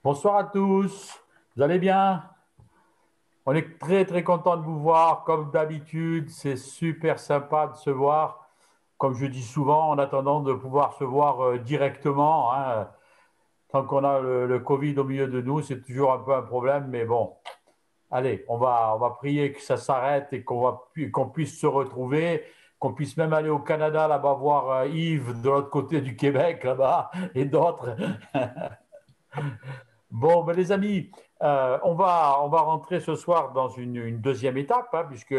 Bonsoir à tous, vous allez bien? On est très très content de vous voir comme d'habitude, c'est super sympa de se voir. Comme je dis souvent, en attendant de pouvoir se voir directement, hein. Tant qu'on a le Covid au milieu de nous, c'est toujours un peu un problème, mais bon, allez, on va prier que ça s'arrête et qu'on puisse se retrouver, qu'on puisse même aller au Canada là-bas voir Yves de l'autre côté du Québec là-bas et d'autres. Bon, ben, les amis, on va rentrer ce soir dans une deuxième étape, hein, puisque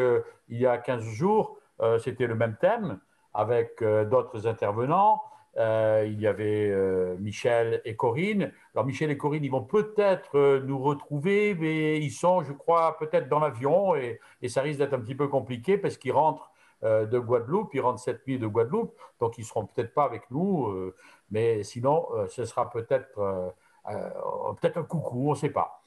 il y a 15 jours, c'était le même thème avec d'autres intervenants. Il y avait Michel et Corinne. Alors, Michel et Corinne, ils vont peut-être nous retrouver, mais ils sont, je crois, peut-être dans l'avion et ça risque d'être un petit peu compliqué parce qu'ils rentrent de Guadeloupe, ils rentrent cette nuit de Guadeloupe, donc ils ne seront peut-être pas avec nous, mais sinon, ce sera peut-être un coucou, on ne sait pas.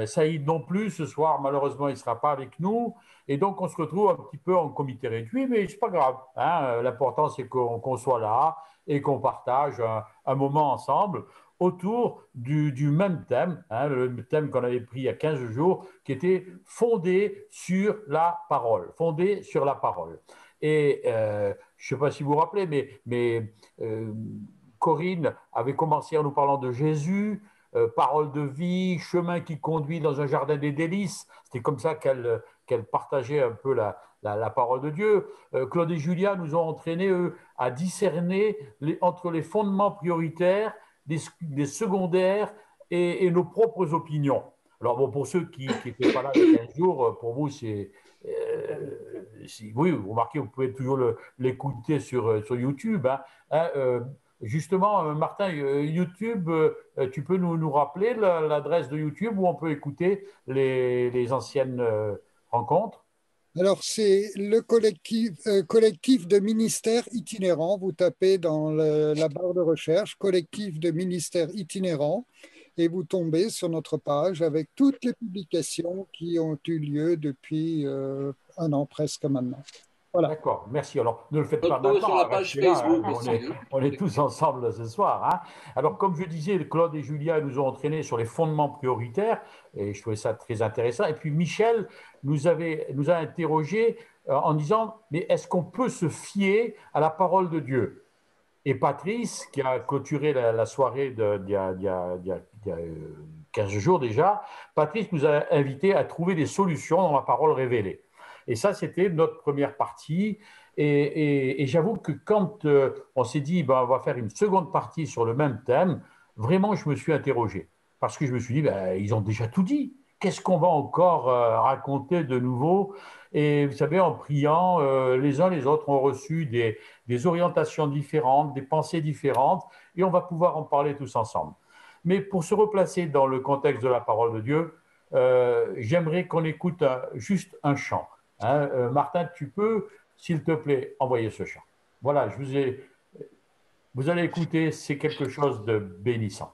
Saïd non plus, ce soir, malheureusement, il ne sera pas avec nous. Et donc, on se retrouve un petit peu en comité réduit, mais ce n'est pas grave, hein. L'important, c'est qu'on soit là et qu'on partage un moment ensemble autour du même thème, hein, le thème qu'on avait pris il y a 15 jours, qui était fondé sur la parole. Fondé sur la parole. Et je ne sais pas si vous vous rappelez, mais Corinne avait commencé en nous parlant de Jésus, parole de vie, chemin qui conduit dans un jardin des délices. C'était comme ça qu'elle partageait un peu la parole de Dieu. Claude et Julia nous ont entraînés, eux, à discerner entre les fondements prioritaires, des secondaires et nos propres opinions. Alors, bon, pour ceux qui n'étaient pas là il y a 15 jours, pour vous, oui, vous remarquez, vous pouvez toujours l'écouter sur YouTube, hein. Hein, justement, Martin, YouTube, tu peux nous rappeler l'adresse de YouTube où on peut écouter les anciennes rencontres? Alors, c'est le collectif de ministères itinérants. Vous tapez dans la barre de recherche collectif de ministères itinérants et vous tombez sur notre page avec toutes les publications qui ont eu lieu depuis un an presque maintenant. Voilà. D'accord, merci. Alors, ne le faites pas Retrouvez sur maintenant, la hein, page restez là, hein, Facebook aussi, hein. on est tous ensemble ce soir, hein. Alors, comme je disais, Claude et Julia nous ont entraînés sur les fondements prioritaires, et je trouvais ça très intéressant. Et puis, Michel nous a interrogés en disant, mais est-ce qu'on peut se fier à la parole de Dieu? Et Patrice, qui a clôturé la soirée d'il y a 15 jours déjà, Patrice nous a invités à trouver des solutions dans la parole révélée. Et ça, c'était notre première partie. Et j'avoue que quand on s'est dit, ben, on va faire une seconde partie sur le même thème, vraiment, je me suis interrogé. Parce que je me suis dit, ben, ils ont déjà tout dit. Qu'est-ce qu'on va encore raconter de nouveau? Et vous savez, en priant, les uns les autres ont reçu des orientations différentes, des pensées différentes, et on va pouvoir en parler tous ensemble. Mais pour se replacer dans le contexte de la parole de Dieu, j'aimerais qu'on écoute juste un chant. Hein. Martin, tu peux, s'il te plaît, envoyer ce chant. Voilà, vous allez écouter, c'est quelque chose de bénissant.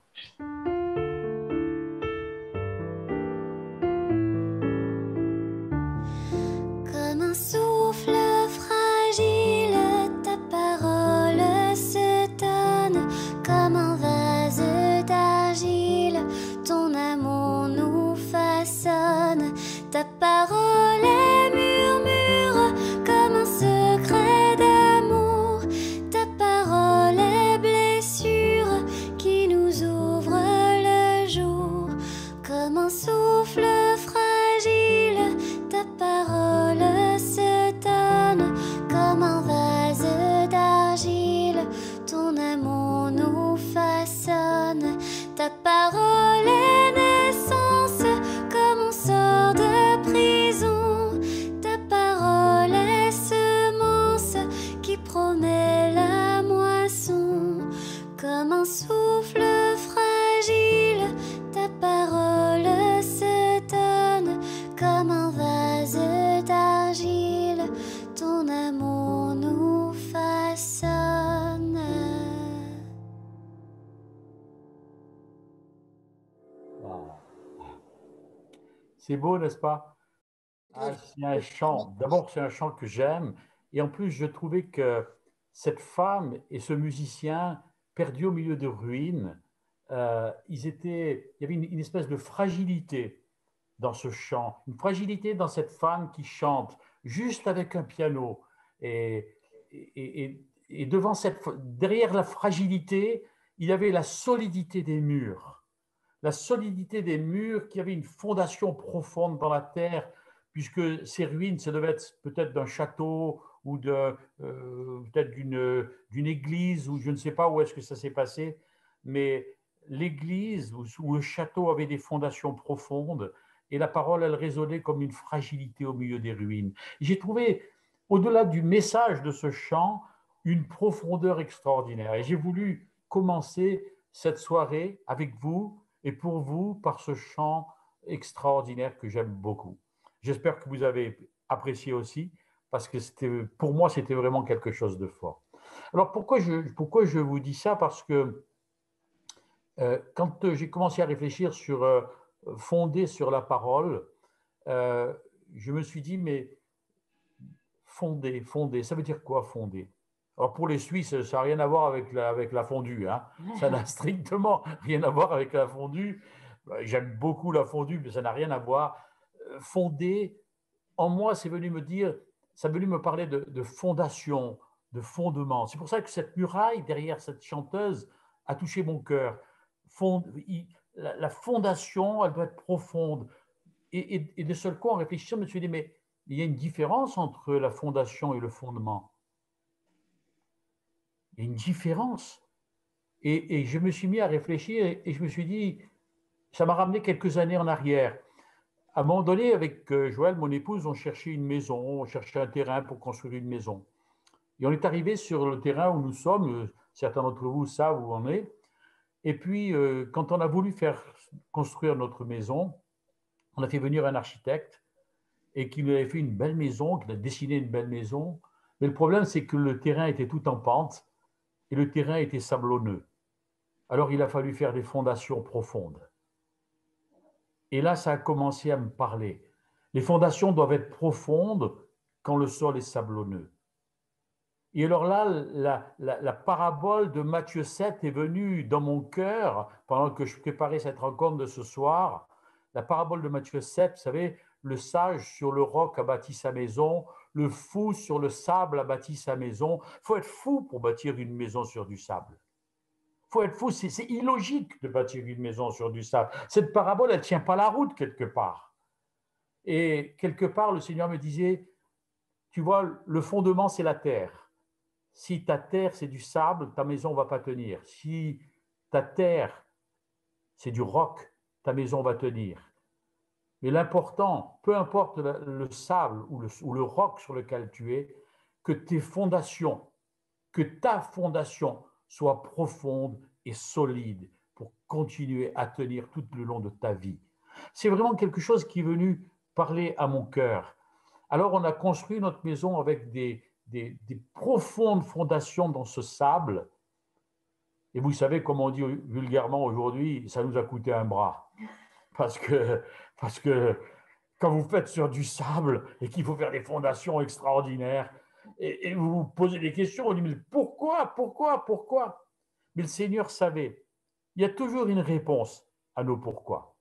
Comme un souffle fragile, ta parole se donne. Comme un vase d'argile, ton amour nous façonne. Ta parole est murmure, comme un secret d'amour. Ta parole est blessure, qui nous ouvre le jour. Comme un souffle fragile, ta parole se donne. Comme un vase d'argile, ton amour nous façonne. Ta parole est naissance, comme on sort de prison. Ta parole est semence, qui promet la moisson. Comme un souffle fragile, ta parole se donne. Comme un vase d'argile, ton amour nous façonne. C'est beau, n'est-ce pas? Ah, c'est un chant. D'abord, c'est un chant que j'aime. Et en plus, je trouvais que cette femme et ce musicien, perdus au milieu de ruines, il y avait une espèce de fragilité dans ce chant, une fragilité dans cette femme qui chante juste avec un piano. Et, et devant derrière la fragilité, il y avait la solidité des murs. La solidité des murs qui avait une fondation profonde dans la terre, puisque ces ruines, ça devait être peut-être d'un château ou peut-être d'une église, ou je ne sais pas où est-ce que ça s'est passé, mais l'église ou le château avait des fondations profondes, et la parole, elle résonnait comme une fragilité au milieu des ruines. J'ai trouvé, au-delà du message de ce chant, une profondeur extraordinaire. Et j'ai voulu commencer cette soirée avec vous et pour vous par ce chant extraordinaire que j'aime beaucoup. J'espère que vous avez apprécié aussi, parce que pour moi, c'était vraiment quelque chose de fort. Alors, pourquoi je vous dis ça? Parce que quand j'ai commencé à réfléchir sur fonder sur la parole, euh, je me suis dit, mais fonder, ça veut dire quoi fonder? Alors pour les Suisses, ça n'a rien à voir avec la fondue, hein. Ça n'a strictement rien à voir avec la fondue. J'aime beaucoup la fondue, mais ça n'a rien à voir. Fonder, en moi, ça est venu me parler de fondation, de fondement. C'est pour ça que cette muraille derrière cette chanteuse a touché mon cœur. La fondation, elle doit être profonde. Et de seul coup, en réfléchissant, je me suis dit, mais il y a une différence entre la fondation et le fondement. Il y a une différence. Et je me suis mis à réfléchir et je me suis dit, ça m'a ramené quelques années en arrière. À un moment donné, avec Joël, mon épouse, on cherchait une maison, on cherchait un terrain pour construire une maison. Et on est arrivé sur le terrain où nous sommes, certains d'entre vous savent où on est. Et puis, quand on a voulu faire construire notre maison, on a fait venir un architecte et qui nous avait fait une belle maison, qui a dessiné une belle maison. Mais le problème, c'est que le terrain était tout en pente et le terrain était sablonneux. Alors, il a fallu faire des fondations profondes. Et là, ça a commencé à me parler. Les fondations doivent être profondes quand le sol est sablonneux. Et alors là, la parabole de Matthieu 7 est venue dans mon cœur pendant que je préparais cette rencontre de ce soir. La parabole de Matthieu 7, vous savez, le sage sur le roc a bâti sa maison, le fou sur le sable a bâti sa maison. Il faut être fou pour bâtir une maison sur du sable. Il faut être fou, c'est illogique de bâtir une maison sur du sable. Cette parabole, elle ne tient pas la route quelque part. Et quelque part, le Seigneur me disait, tu vois, le fondement, c'est la terre. Si ta terre, c'est du sable, ta maison ne va pas tenir. Si ta terre, c'est du roc, ta maison va tenir. Mais l'important, peu importe le sable ou le roc sur lequel tu es, que tes fondations, que ta fondation soit profonde et solide pour continuer à tenir tout le long de ta vie. C'est vraiment quelque chose qui est venu parler à mon cœur. Alors on a construit notre maison avec des profondes fondations dans ce sable. Et vous savez, comme on dit vulgairement aujourd'hui, ça nous a coûté un bras. Parce que quand vous faites sur du sable et qu'il faut faire des fondations extraordinaires, et vous vous posez des questions, on dit, mais pourquoi? Mais le Seigneur savait. Il y a toujours une réponse à nos pourquoi.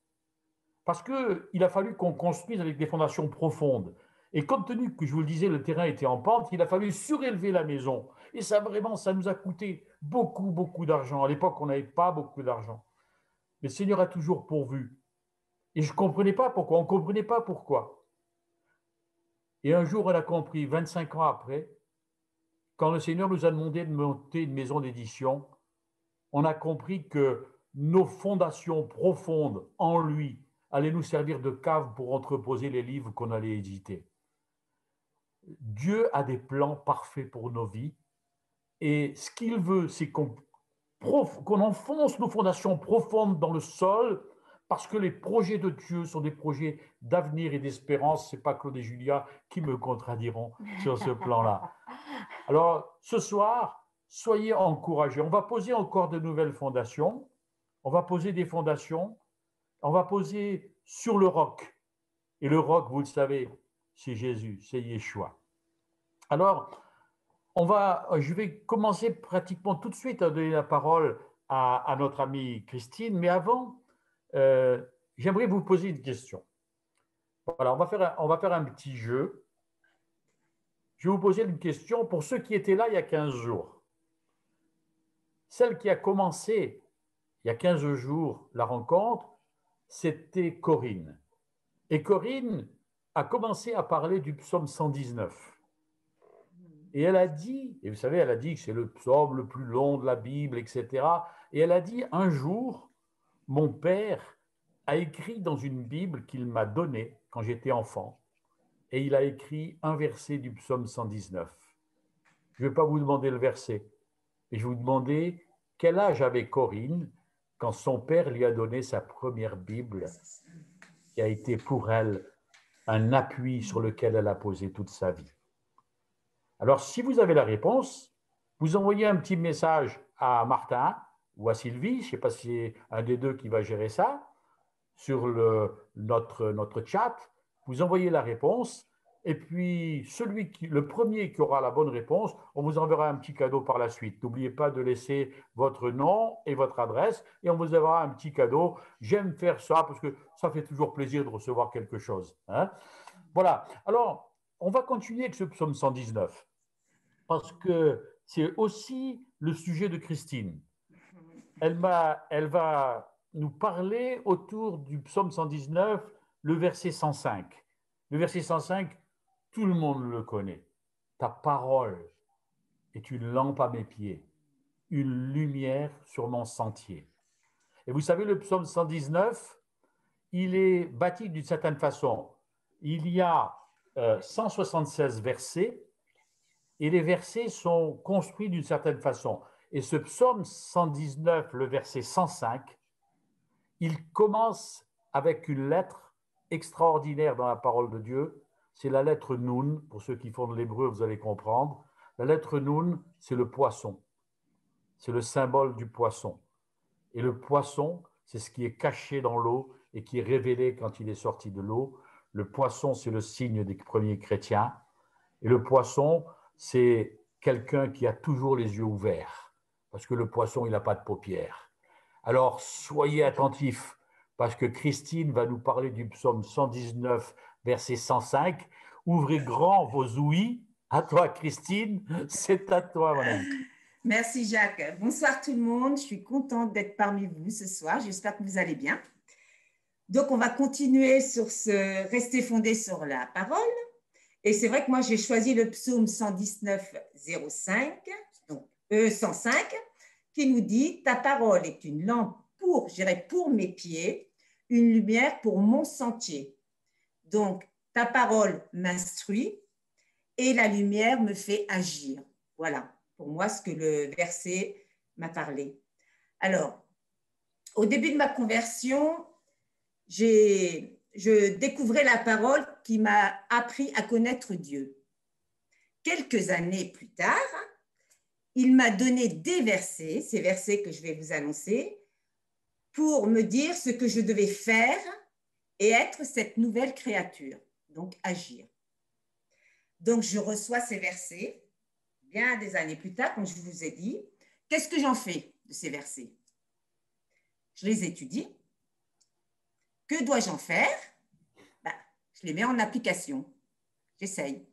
Parce qu'il a fallu qu'on construise avec des fondations profondes. Et compte tenu que, je vous le disais, le terrain était en pente, il a fallu surélever la maison. Et ça, vraiment, ça nous a coûté beaucoup, beaucoup d'argent. À l'époque, on n'avait pas beaucoup d'argent. Mais le Seigneur a toujours pourvu. Et je ne comprenais pas pourquoi, on ne comprenait pas pourquoi. Et un jour, on a compris, 25 ans après, quand le Seigneur nous a demandé de monter une maison d'édition, on a compris que nos fondations profondes en lui allaient nous servir de cave pour entreposer les livres qu'on allait éditer. Dieu a des plans parfaits pour nos vies et ce qu'il veut, c'est qu'on enfonce nos fondations profondes dans le sol parce que les projets de Dieu sont des projets d'avenir et d'espérance. Ce n'est pas Claude et Julia qui me contrediront sur ce plan-là. Alors, ce soir, soyez encouragés. On va poser encore de nouvelles fondations. On va poser des fondations. On va poser sur le roc. Et le roc, vous le savez, c'est Jésus, c'est Yeshua. Alors, je vais commencer pratiquement tout de suite à donner la parole à notre amie Christine. Mais avant, j'aimerais vous poser une question. Voilà, on va faire un petit jeu. Je vais vous poser une question pour ceux qui étaient là il y a 15 jours. Celle qui a commencé il y a 15 jours la rencontre, c'était Corinne. Et Corinne a commencé à parler du psaume 119. Et elle a dit, et vous savez, elle a dit que c'est le psaume le plus long de la Bible, etc. Et elle a dit, un jour, mon père a écrit dans une Bible qu'il m'a donnée quand j'étais enfant, et il a écrit un verset du psaume 119. Je ne vais pas vous demander le verset, mais je vais vous demander quel âge avait Corinne quand son père lui a donné sa première Bible, qui a été pour elle un appui sur lequel elle a posé toute sa vie. Alors, si vous avez la réponse, vous envoyez un petit message à Martin ou à Sylvie, je ne sais pas si c'est un des deux qui va gérer ça, sur notre chat, vous envoyez la réponse, et puis le premier qui aura la bonne réponse, on vous enverra un petit cadeau par la suite. N'oubliez pas de laisser votre nom et votre adresse, et on vous enverra un petit cadeau. J'aime faire ça parce que ça fait toujours plaisir de recevoir quelque chose. Hein. Voilà, alors on va continuer avec ce psaume 119, parce que c'est aussi le sujet de Christine. Elle va nous parler autour du psaume 119, le verset 105. Le verset 105, tout le monde le connaît. Ta parole est une lampe à mes pieds, une lumière sur mon sentier. Et vous savez, le psaume 119, il est bâti d'une certaine façon. Il y a 176 versets, et les versets sont construits d'une certaine façon. Et ce psaume 119, le verset 105, il commence avec une lettre extraordinaire dans la parole de Dieu. C'est la lettre Nun. Pour ceux qui font de l'hébreu, vous allez comprendre. La lettre Nun, c'est le poisson. C'est le symbole du poisson. Et le poisson, c'est ce qui est caché dans l'eau et qui est révélé quand il est sorti de l'eau. Le poisson, c'est le signe des premiers chrétiens. Et le poisson, c'est quelqu'un qui a toujours les yeux ouverts, parce que le poisson, il n'a pas de paupières. Alors, soyez attentifs, parce que Christine va nous parler du psaume 119, verset 105. Ouvrez grand vos ouïes. À toi, Christine, c'est à toi, mon ami. Merci, Jacques. Bonsoir tout le monde. Je suis contente d'être parmi vous ce soir. J'espère que vous allez bien. Donc, on va continuer sur rester fondé sur la parole. Et c'est vrai que moi, j'ai choisi le psaume 119, 05, donc 105, qui nous dit « Ta parole est une lampe pour mes pieds, une lumière pour mon sentier. » Donc, ta parole m'instruit et la lumière me fait agir. Voilà, pour moi, ce que le verset m'a parlé. Alors, au début de ma conversion, je découvrais la parole qui m'a appris à connaître Dieu. Quelques années plus tard, il m'a donné des versets, ces versets que je vais vous annoncer, pour me dire ce que je devais faire et être cette nouvelle créature, donc agir. Donc, je reçois ces versets, bien des années plus tard, comme je vous ai dit. Qu'est-ce que j'en fais de ces versets? Je les étudie. Que dois-je en faire? Je les mets en application. J'essaye.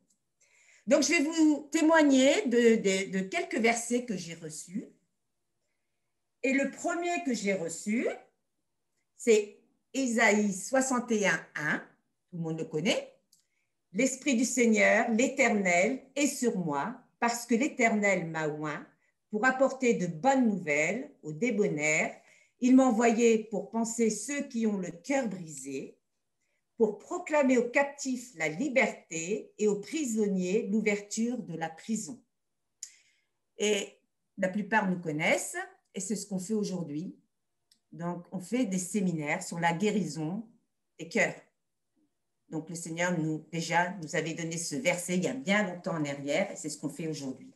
Donc, je vais vous témoigner de quelques versets que j'ai reçus. Et le premier que j'ai reçu, c'est Ésaïe 61, 1. Tout le monde le connaît. « L'Esprit du Seigneur, l'Éternel, est sur moi, parce que l'Éternel m'a oint pour apporter de bonnes nouvelles aux débonnaires. Il m'a envoyé pour panser ceux qui ont le cœur brisé, pour proclamer aux captifs la liberté et aux prisonniers l'ouverture de la prison. » Et la plupart nous connaissent, et c'est ce qu'on fait aujourd'hui. Donc, on fait des séminaires sur la guérison des cœurs. Donc, le Seigneur nous avait donné ce verset il y a bien longtemps en arrière, et c'est ce qu'on fait aujourd'hui.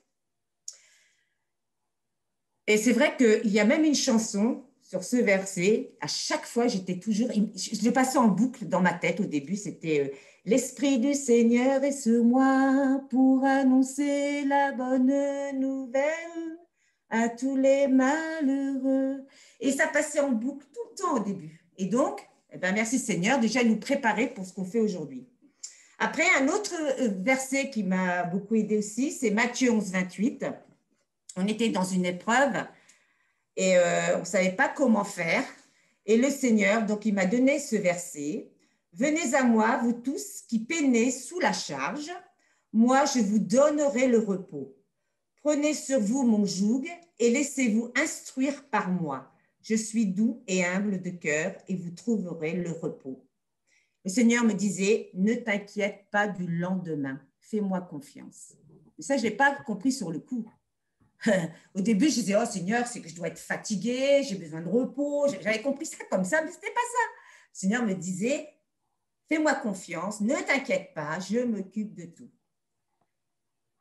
Et c'est vrai qu'il y a même une chanson sur ce verset. À chaque fois, je le passais en boucle dans ma tête au début. C'était « L'Esprit du Seigneur est sur moi pour annoncer la bonne nouvelle. à tous les malheureux. Et ça passait en boucle tout le temps au début. Et donc, eh ben, merci Seigneur, déjà nous préparer pour ce qu'on fait aujourd'hui. Après, un autre verset qui m'a beaucoup aidé aussi, c'est Matthieu 11, 28. On était dans une épreuve et on ne savait pas comment faire. Et le Seigneur, donc, il m'a donné ce verset. « Venez à moi, vous tous qui peinez sous la charge, moi je vous donnerai le repos. Prenez sur vous mon joug et laissez-vous instruire par moi. Je suis doux et humble de cœur et vous trouverez le repos. » Le Seigneur me disait, ne t'inquiète pas du lendemain, fais-moi confiance. Et ça, je n'ai pas compris sur le coup. Au début, je disais, oh Seigneur, c'est que je dois être fatiguée, j'ai besoin de repos. J'avais compris ça comme ça, mais ce n'était pas ça. Le Seigneur me disait, fais-moi confiance, ne t'inquiète pas, je m'occupe de tout.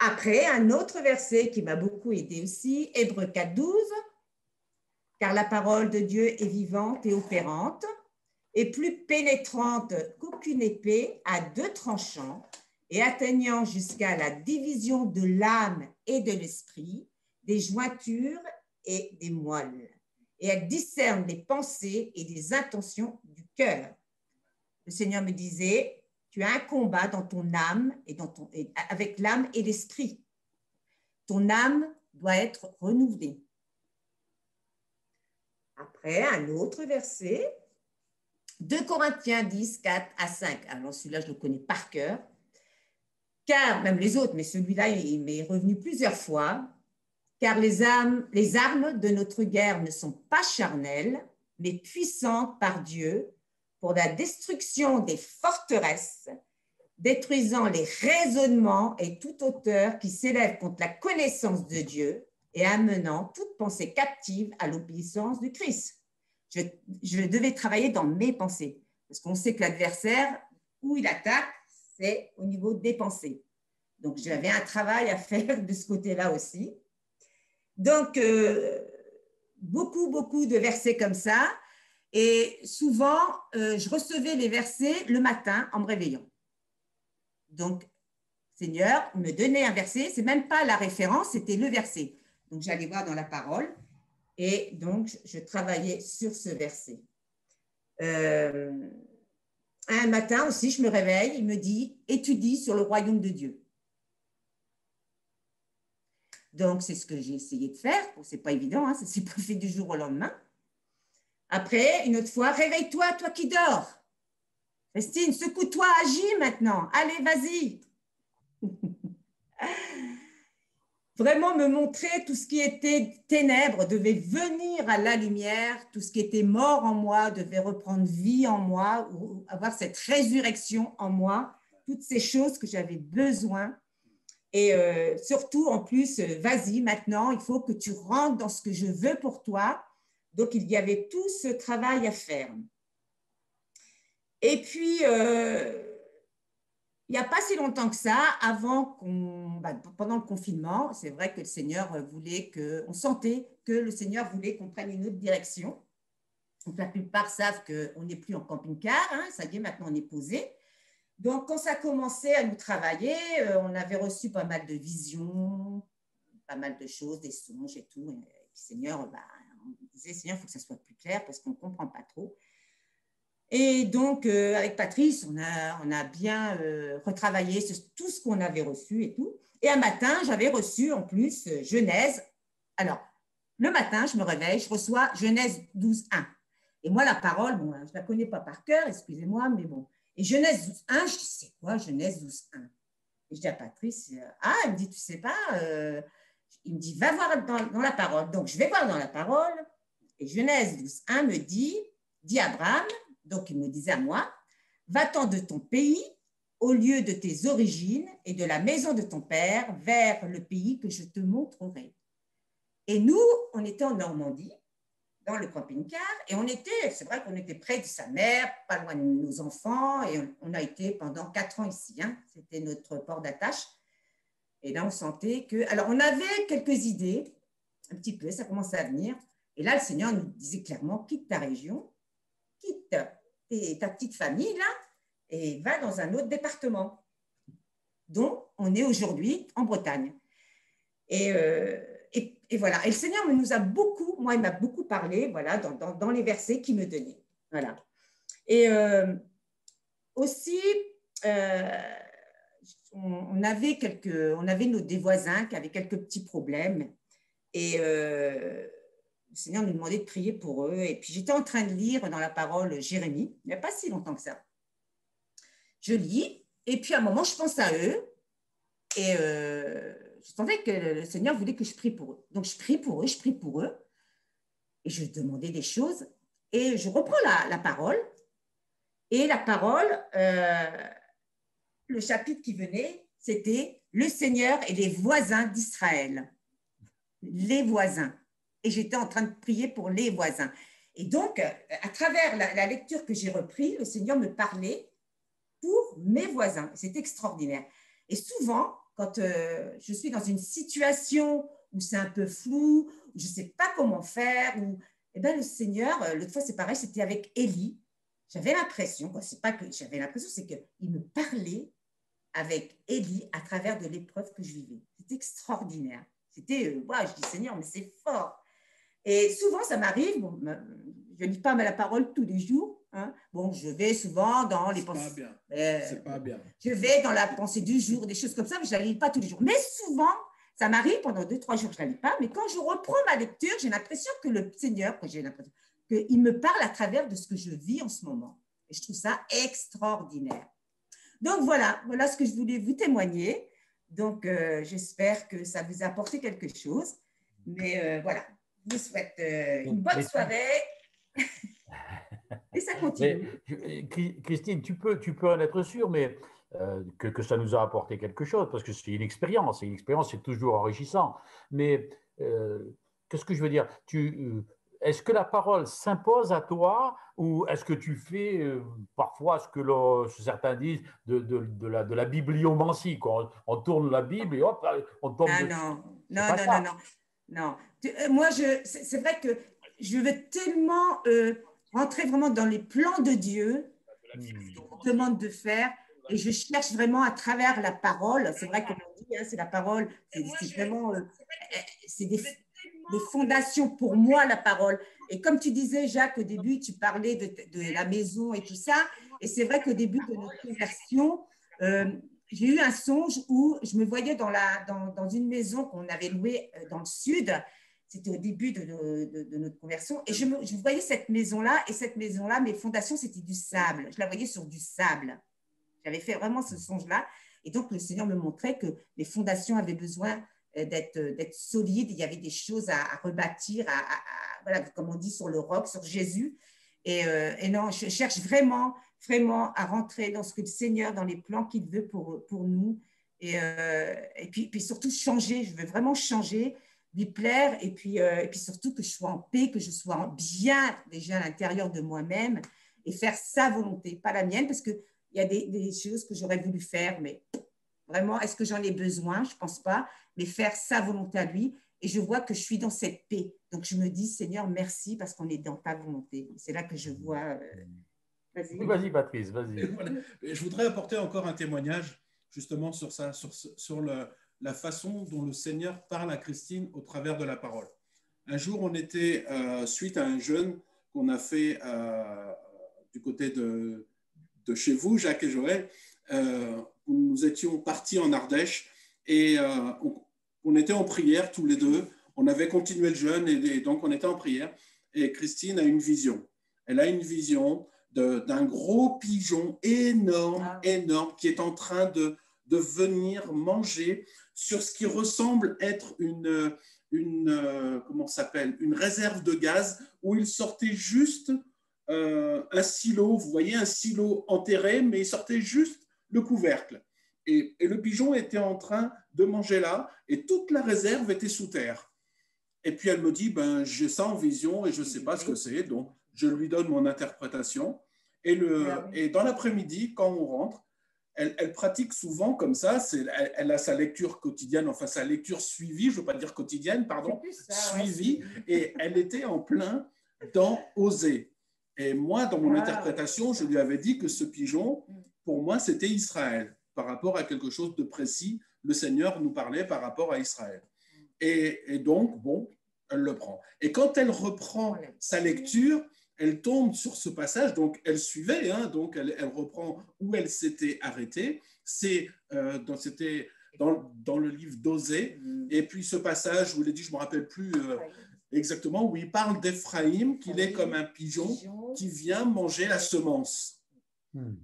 Après, un autre verset qui m'a beaucoup aidé aussi, Hébreux 4, 12, car la parole de Dieu est vivante et opérante, et plus pénétrante qu'aucune épée à deux tranchants, et atteignant jusqu'à la division de l'âme et de l'esprit, des jointures et des moelles. Et elle discerne les pensées et les intentions du cœur. Le Seigneur me disait, tu as un combat dans ton âme avec l'âme et l'esprit. Ton âme doit être renouvelée. Après, un autre verset, 2 Corinthiens 10, 4 à 5. Alors celui-là, je le connais par cœur. Car, même les autres, mais celui-là, il m'est revenu plusieurs fois. Car les armes de notre guerre ne sont pas charnelles, mais puissantes par Dieu pour la destruction des forteresses, détruisant les raisonnements et toute hauteur qui s'élève contre la connaissance de Dieu et amenant toute pensée captive à l'obéissance du Christ. Je devais travailler dans mes pensées, parce qu'on sait que l'adversaire, où il attaque, c'est au niveau des pensées. Donc, j'avais un travail à faire de ce côté-là aussi. Donc, beaucoup de versets comme ça. Et souvent, je recevais les versets le matin en me réveillant. Donc, Seigneur me donnait un verset, c'est même pas la référence, c'était le verset. Donc, j'allais voir dans la parole et donc, je travaillais sur ce verset. Un matin aussi, je me réveille, il me dit, étudie sur le royaume de Dieu. Donc, c'est ce que j'ai essayé de faire. Bon, c'est pas évident, hein, ça s'est pas fait du jour au lendemain. Après, une autre fois, réveille-toi, toi qui dors. Christine, secoue-toi, agis maintenant. Allez, vas-y. Vraiment me montrer tout ce qui était ténèbres devait venir à la lumière, tout ce qui était mort en moi devait reprendre vie en moi, ou avoir cette résurrection en moi, toutes ces choses que j'avais besoin. Et surtout, en plus, vas-y, maintenant, il faut que tu rentres dans ce que je veux pour toi. Donc, il y avait tout ce travail à faire. Et puis, il n'y a pas si longtemps que ça, pendant le confinement, c'est vrai que le Seigneur voulait on sentait que le Seigneur voulait qu'on prenne une autre direction. Donc, la plupart savent qu'on n'est plus en camping-car, hein, ça y est, maintenant on est posé. Donc, quand ça commençait à nous travailler, on avait reçu pas mal de visions, pas mal de choses, des songes et tout. Et le Seigneur, on disait, Seigneur, il faut que ça soit plus clair parce qu'on ne comprend pas trop. Et donc, avec Patrice, on a bien retravaillé tout ce qu'on avait reçu et tout. Et un matin, j'avais reçu en plus Genèse. Alors, le matin, je me réveille, je reçois Genèse 12, 1. Et moi, la parole, bon, je ne la connais pas par cœur, excusez-moi, mais bon. Et Genèse 12, 1, je dis, c'est quoi Genèse 12, 1 ? Et je dis à Patrice, il me dit, tu sais pas, il me dit, va voir dans la parole. Donc, je vais voir dans la parole. Et Genèse 12, 1 me dit Abraham, donc il me disait à moi, va-t'en de ton pays, au lieu de tes origines et de la maison de ton père, vers le pays que je te montrerai. Et nous, on était en Normandie, dans le camping-car, et c'est vrai qu'on était près de sa mère, pas loin de nos enfants, et on a été pendant 4 ans ici, hein, c'était notre port d'attache. Et là, on sentait que... Alors, on avait quelques idées, un petit peu, ça commençait à venir, et là, le Seigneur nous disait clairement, quitte ta région, quitte ta petite famille, là, et va dans un autre département. Donc, on est aujourd'hui en Bretagne. Et et voilà. Et le Seigneur nous a beaucoup, moi, il m'a beaucoup parlé, voilà, dans les versets qu'il me donnait. Voilà. Et aussi, on avait des voisins qui avaient quelques petits problèmes. Et le Seigneur nous demandait de prier pour eux. Et puis, j'étais en train de lire dans la parole Jérémie, il n'y a pas si longtemps que ça. Je lis, et puis à un moment, je pense à eux. Et je sentais que le Seigneur voulait que je prie pour eux. Donc, je prie pour eux. Et je demandais des choses. Et je reprends la parole. Et la parole, le chapitre qui venait, c'était « Le Seigneur et les voisins d'Israël ». Les voisins. Et j'étais en train de prier pour les voisins. Et donc, à travers la lecture que j'ai repris, le Seigneur me parlait pour mes voisins. C'est extraordinaire. Et souvent, quand je suis dans une situation où c'est un peu flou, où je ne sais pas comment faire, eh ben, le Seigneur, l'autre fois c'est pareil, c'était avec Élie. J'avais l'impression, c'est pas que j'avais l'impression, c'est qu'il me parlait avec Élie à travers de l'épreuve que je vivais. C'était extraordinaire. C'était, je dis Seigneur, mais c'est fort. Et souvent, ça m'arrive, bon, je ne lis pas la parole tous les jours. Hein. Bon, je vais souvent dans les pensées. C'est pas bien. Je vais dans la pensée du jour, des choses comme ça, mais je ne la lis pas tous les jours. Mais souvent, ça m'arrive pendant 2-3 jours, je ne la lis pas. Mais quand je reprends ma lecture, j'ai l'impression que le Seigneur, qu'il me parle à travers de ce que je vis en ce moment. Et je trouve ça extraordinaire. Donc voilà ce que je voulais vous témoigner. Donc j'espère que ça vous a apporté quelque chose. Mais voilà, je vous souhaite une bonne soirée. Et ça continue. Mais, Christine, tu peux en être sûre, mais que ça nous a apporté quelque chose, parce que c'est une expérience, et une expérience, c'est toujours enrichissant. Mais qu'est-ce que je veux dire? Est-ce que la parole s'impose à toi, ou est-ce que tu fais parfois ce que certains disent de la bibliomancie, quoi? On tourne la Bible et hop, on tombe Non. Moi, c'est vrai que je veux tellement rentrer vraiment dans les plans de Dieu, me demande de faire, et je cherche vraiment à travers la parole. C'est vrai qu'on dit, hein, c'est la parole, c'est vraiment, c'est des fondations pour moi, la parole. Et comme tu disais, Jacques, au début, tu parlais de la maison et tout ça. Et c'est vrai qu'au début de notre conversion, j'ai eu un songe où je me voyais dans une maison qu'on avait louée dans le sud. C'était au début de notre conversion. Et je voyais cette maison-là. Et cette maison-là, mes fondations, c'était du sable. Je la voyais sur du sable. J'avais fait vraiment ce songe-là. Et donc, le Seigneur me montrait que les fondations avaient besoin d'être solides. Il y avait des choses à rebâtir, voilà, comme on dit, sur le roc, sur Jésus. Et non, je cherche vraiment à rentrer dans ce que le Seigneur, dans les plans qu'il veut pour nous. Et puis surtout changer. Je veux vraiment changer, lui plaire. Et puis surtout que je sois en paix, que je sois bien déjà à l'intérieur de moi-même et faire sa volonté, pas la mienne, parce qu'il y a des choses que j'aurais voulu faire, mais vraiment, est-ce que j'en ai besoin? Je ne pense pas, mais faire sa volonté à lui. Et je vois que je suis dans cette paix. Donc, je me dis, Seigneur, merci parce qu'on est dans ta volonté. C'est là que je vois… Vas-y, Patrice, vas-y. Voilà. Je voudrais apporter encore un témoignage justement sur ça, sur la façon dont le Seigneur parle à Christine au travers de la parole. Un jour, on était, suite à un jeûne qu'on a fait du côté de chez vous, Jacques et Joël, nous étions partis en Ardèche et on était en prière tous les deux. On avait continué le jeûne et donc on était en prière. Et Christine a une vision. Elle a une vision d'un gros pigeon énorme qui est en train de venir manger sur ce qui ressemble être une réserve de gaz où il sortait juste un silo. Vous voyez un silo enterré, mais il sortait juste le couvercle. Et le pigeon était en train de manger là et toute la réserve était sous terre. Et puis elle me dit, j'ai ça en vision et je ne sais pas ce que c'est. Donc je lui donne mon interprétation. Et dans l'après-midi, quand on rentre, elle pratique souvent comme ça. Elle a sa lecture quotidienne, enfin sa lecture suivie, je ne veux pas dire quotidienne, pardon, suivie. Et elle était en plein dans Osée. Et moi, dans mon interprétation, je lui avais dit que ce pigeon, pour moi, c'était Israël. Par rapport à quelque chose de précis, le Seigneur nous parlait par rapport à Israël. Et donc, bon, elle le prend. Et quand elle reprend sa lecture, elle tombe sur ce passage, donc elle suivait, hein, donc elle reprend où elle s'était arrêtée. C'était dans le livre d'Osée. Et puis ce passage où il est dit, je ne me rappelle plus exactement, où il parle d'Éphraïm, qu'il est comme un pigeon qui vient manger la semence.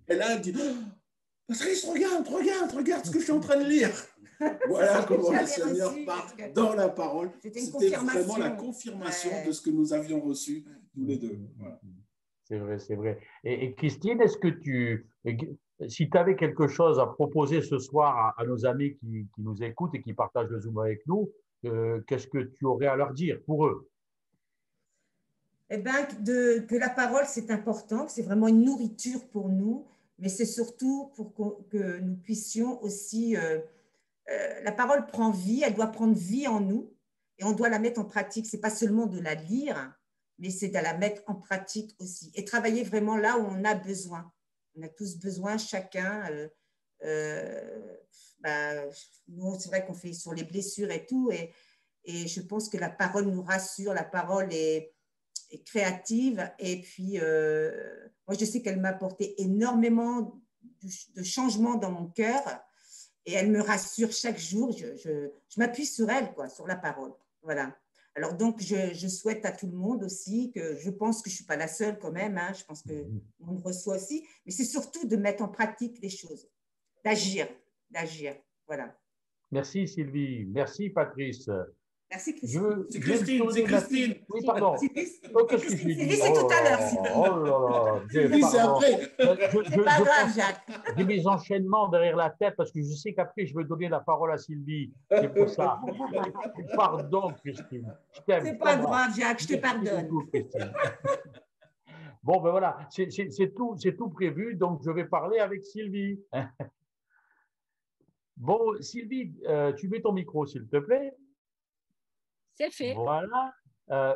Et là, elle dit, Patrice, regarde ce que je suis en train de lire. Voilà comment le Seigneur parle dans la parole. C'était vraiment la confirmation de ce que nous avions reçu tous les deux. Voilà. C'est vrai, c'est vrai. Et Christine, est-ce que si tu avais quelque chose à proposer ce soir à nos amis qui nous écoutent et qui partagent le Zoom avec nous, qu'est-ce que tu aurais à leur dire pour eux? Eh bien, que la parole, c'est important, que c'est vraiment une nourriture pour nous, mais c'est surtout pour que nous puissions aussi… la parole prend vie, elle doit prendre vie en nous et on doit la mettre en pratique. Ce n'est pas seulement de la lire, mais c'est de la mettre en pratique aussi et travailler vraiment là où on a besoin. On a tous besoin, chacun. Nous, c'est vrai qu'on fait sur les blessures et tout, et je pense que la parole nous rassure, la parole est créative. Et puis, moi, je sais qu'elle m'a apporté énormément de changements dans mon cœur et elle me rassure chaque jour. Je m'appuie sur elle, quoi, sur la parole. Voilà. Alors, donc, je souhaite à tout le monde aussi que je pense que je ne suis pas la seule quand même. Hein, je pense qu'on me reçoit aussi. Mais c'est surtout de mettre en pratique les choses, d'agir. Voilà. Merci Sylvie. Merci Patrice. Merci Christine. C'est Christine. Oui, pardon. Qu'est-ce que j'ai dit? C'est tout à l'heure, Sylvie. Oh là là. Sylvie, c'est après. C'est pas grave, Jacques. J'ai mes enchaînements derrière la tête parce que je sais qu'après, je vais donner la parole à Sylvie. C'est pour ça. Pardon, Christine. C'est pas grave, Jacques, je te pardonne. Bon, ben voilà, c'est tout prévu, donc je vais parler avec Sylvie. Bon, Sylvie, tu mets ton micro, s'il te plaît. C'est fait. Voilà.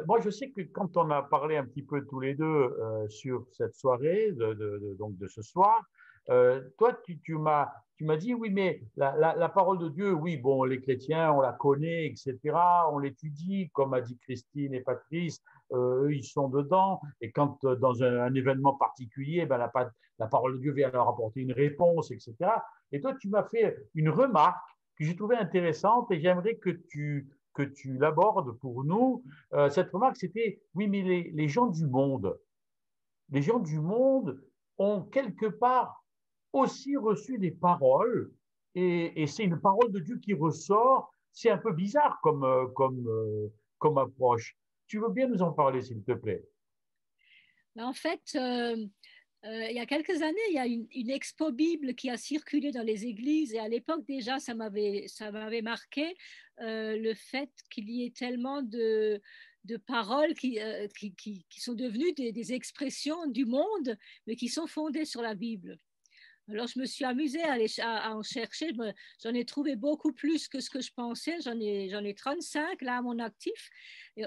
Moi, je sais que quand on a parlé un petit peu tous les deux sur cette soirée, donc de ce soir, toi, tu m'as dit, oui, mais la parole de Dieu, oui, bon, les chrétiens, on la connaît, etc., on l'étudie, comme a dit Christine et Patrice, eux, ils sont dedans, et quand dans un événement particulier, ben, la parole de Dieu vient leur apporter une réponse, etc. Et toi, tu m'as fait une remarque que j'ai trouvée intéressante, et j'aimerais que tu l'abordes pour nous. Cette remarque, c'était, oui, mais les gens du monde ont quelque part aussi reçu des paroles, et c'est une parole de Dieu qui ressort. C'est un peu bizarre comme approche. Tu veux bien nous en parler, s'il te plaît? En fait, il y a quelques années, il y a une expo Bible qui a circulé dans les églises, et à l'époque déjà, ça m'avait marqué le fait qu'il y ait tellement de paroles qui sont devenues des expressions du monde, mais qui sont fondées sur la Bible. Alors, je me suis amusée à en chercher. J'en ai trouvé beaucoup plus que ce que je pensais. J'en ai 35 là à mon actif.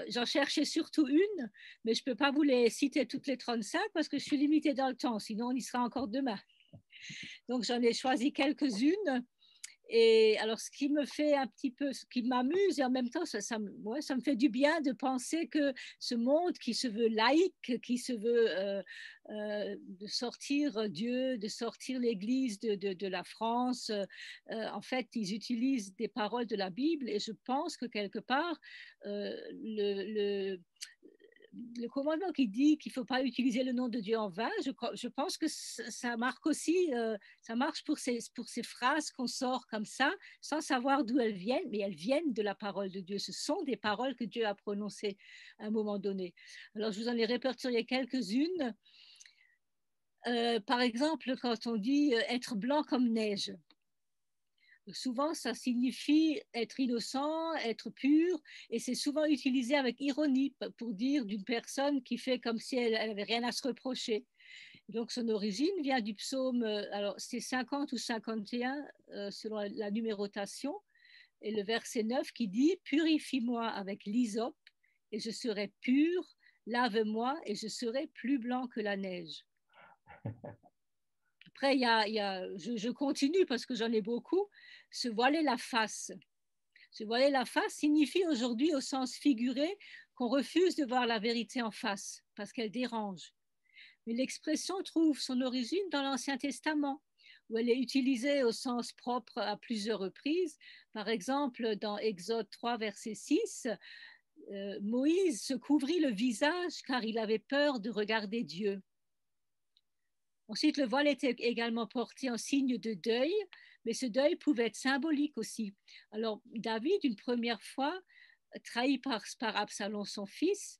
J'en cherchais surtout une, mais je ne peux pas vous les citer toutes les 35 parce que je suis limitée dans le temps. Sinon, on y sera encore demain. Donc, j'en ai choisi quelques-unes. Et alors, ce qui me fait un petit peu, ce qui m'amuse, et en même temps, ça me fait du bien de penser que ce monde qui se veut laïque, qui se veut de sortir Dieu, de sortir l'Église de la France, en fait, ils utilisent des paroles de la Bible, et je pense que quelque part, le commandement qui dit qu'il ne faut pas utiliser le nom de Dieu en vain, je pense que ça marque aussi, ça marche pour ces phrases qu'on sort comme ça, sans savoir d'où elles viennent, mais elles viennent de la parole de Dieu. Ce sont des paroles que Dieu a prononcées à un moment donné. Alors, je vous en ai répertorié quelques-unes. Par exemple, quand on dit être blanc comme neige, souvent, ça signifie être innocent, être pur, et c'est souvent utilisé avec ironie pour dire d'une personne qui fait comme si elle n'avait rien à se reprocher. Donc, son origine vient du psaume, alors c'est 50 ou 51 selon la numérotation, et le verset 9 qui dit « Purifie-moi avec l'hysope, et je serai pur, lave-moi, et je serai plus blanc que la neige. » Après, je continue parce que j'en ai beaucoup. Se voiler la face. Se voiler la face signifie aujourd'hui au sens figuré qu'on refuse de voir la vérité en face parce qu'elle dérange. Mais l'expression trouve son origine dans l'Ancien Testament, où elle est utilisée au sens propre à plusieurs reprises. Par exemple, dans Exode 3, verset 6, Moïse se couvrit le visage car il avait peur de regarder Dieu. Ensuite, le voile était également porté en signe de deuil, mais ce deuil pouvait être symbolique aussi. Alors, David, une première fois, trahi par Absalom, son fils,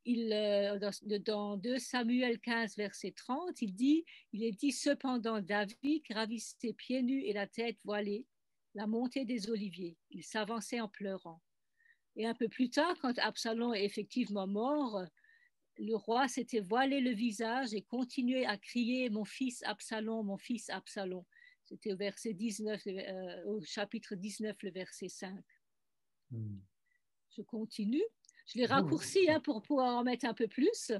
dans 2 Samuel 15, verset 30, il est dit, cependant, David gravissait pieds nus et la tête voilée, la montée des oliviers. Il s'avançait en pleurant. Et un peu plus tard, quand Absalom est effectivement mort, le roi s'était voilé le visage et continuait à crier « Mon fils Absalom, mon fils Absalom ». C'était au chapitre 19, le verset 5. Je continue. Je l'ai raccourci pour pouvoir en mettre un peu plus.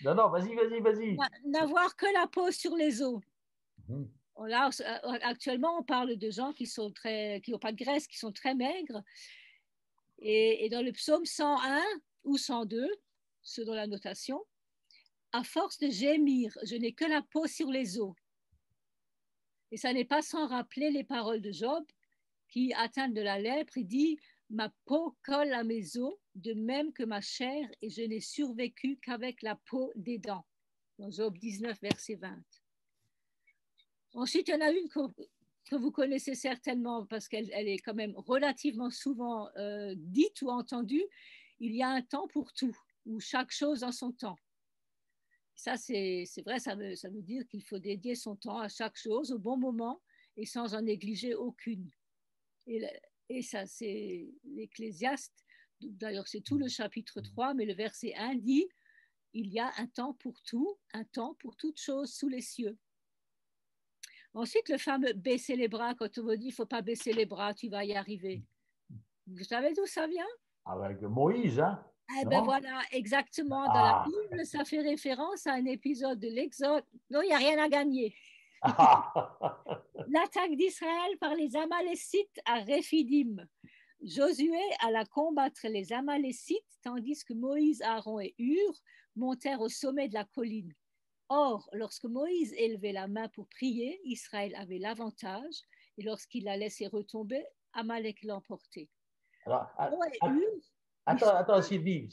Non, vas-y. N'avoir que la peau sur les os. Là, actuellement, on parle de gens qui n'ont pas de graisse, qui sont très maigres. Et dans le psaume 101 ou 102, selon la notation, à force de gémir, je n'ai que la peau sur les os. Et ça n'est pas sans rappeler les paroles de Job, qui, atteint de la lèpre, il dit « Ma peau colle à mes os, de même que ma chair, et je n'ai survécu qu'avec la peau des dents. » Dans Job 19, verset 20. Ensuite, il y en a une que vous connaissez certainement, parce qu'elle est quand même relativement souvent dite ou entendue. Il y a un temps pour tout, ou chaque chose en son temps. Ça, c'est vrai, ça veut dire qu'il faut dédier son temps à chaque chose au bon moment et sans en négliger aucune. Et ça, c'est l'Ecclésiaste. D'ailleurs, c'est tout le chapitre 3, mais le verset 1 dit « Il y a un temps pour tout, un temps pour toute chose sous les cieux. » Ensuite, le fameux « baisser les bras », quand on vous dit « il ne faut pas baisser les bras, tu vas y arriver ». Vous savez d'où ça vient? Avec Moïse, hein? Eh bien voilà, exactement. Dans la Bible, ça fait référence à un épisode de l'Exode. Non, il n'y a rien à gagner. L'attaque d'Israël par les Amalécites à Réphidim. Josué alla combattre les Amalécites, tandis que Moïse, Aaron et Hur montèrent au sommet de la colline. Or, lorsque Moïse élevait la main pour prier, Israël avait l'avantage, et lorsqu'il la laissait retomber, Amalek l'emportait. Attends, Sylvie,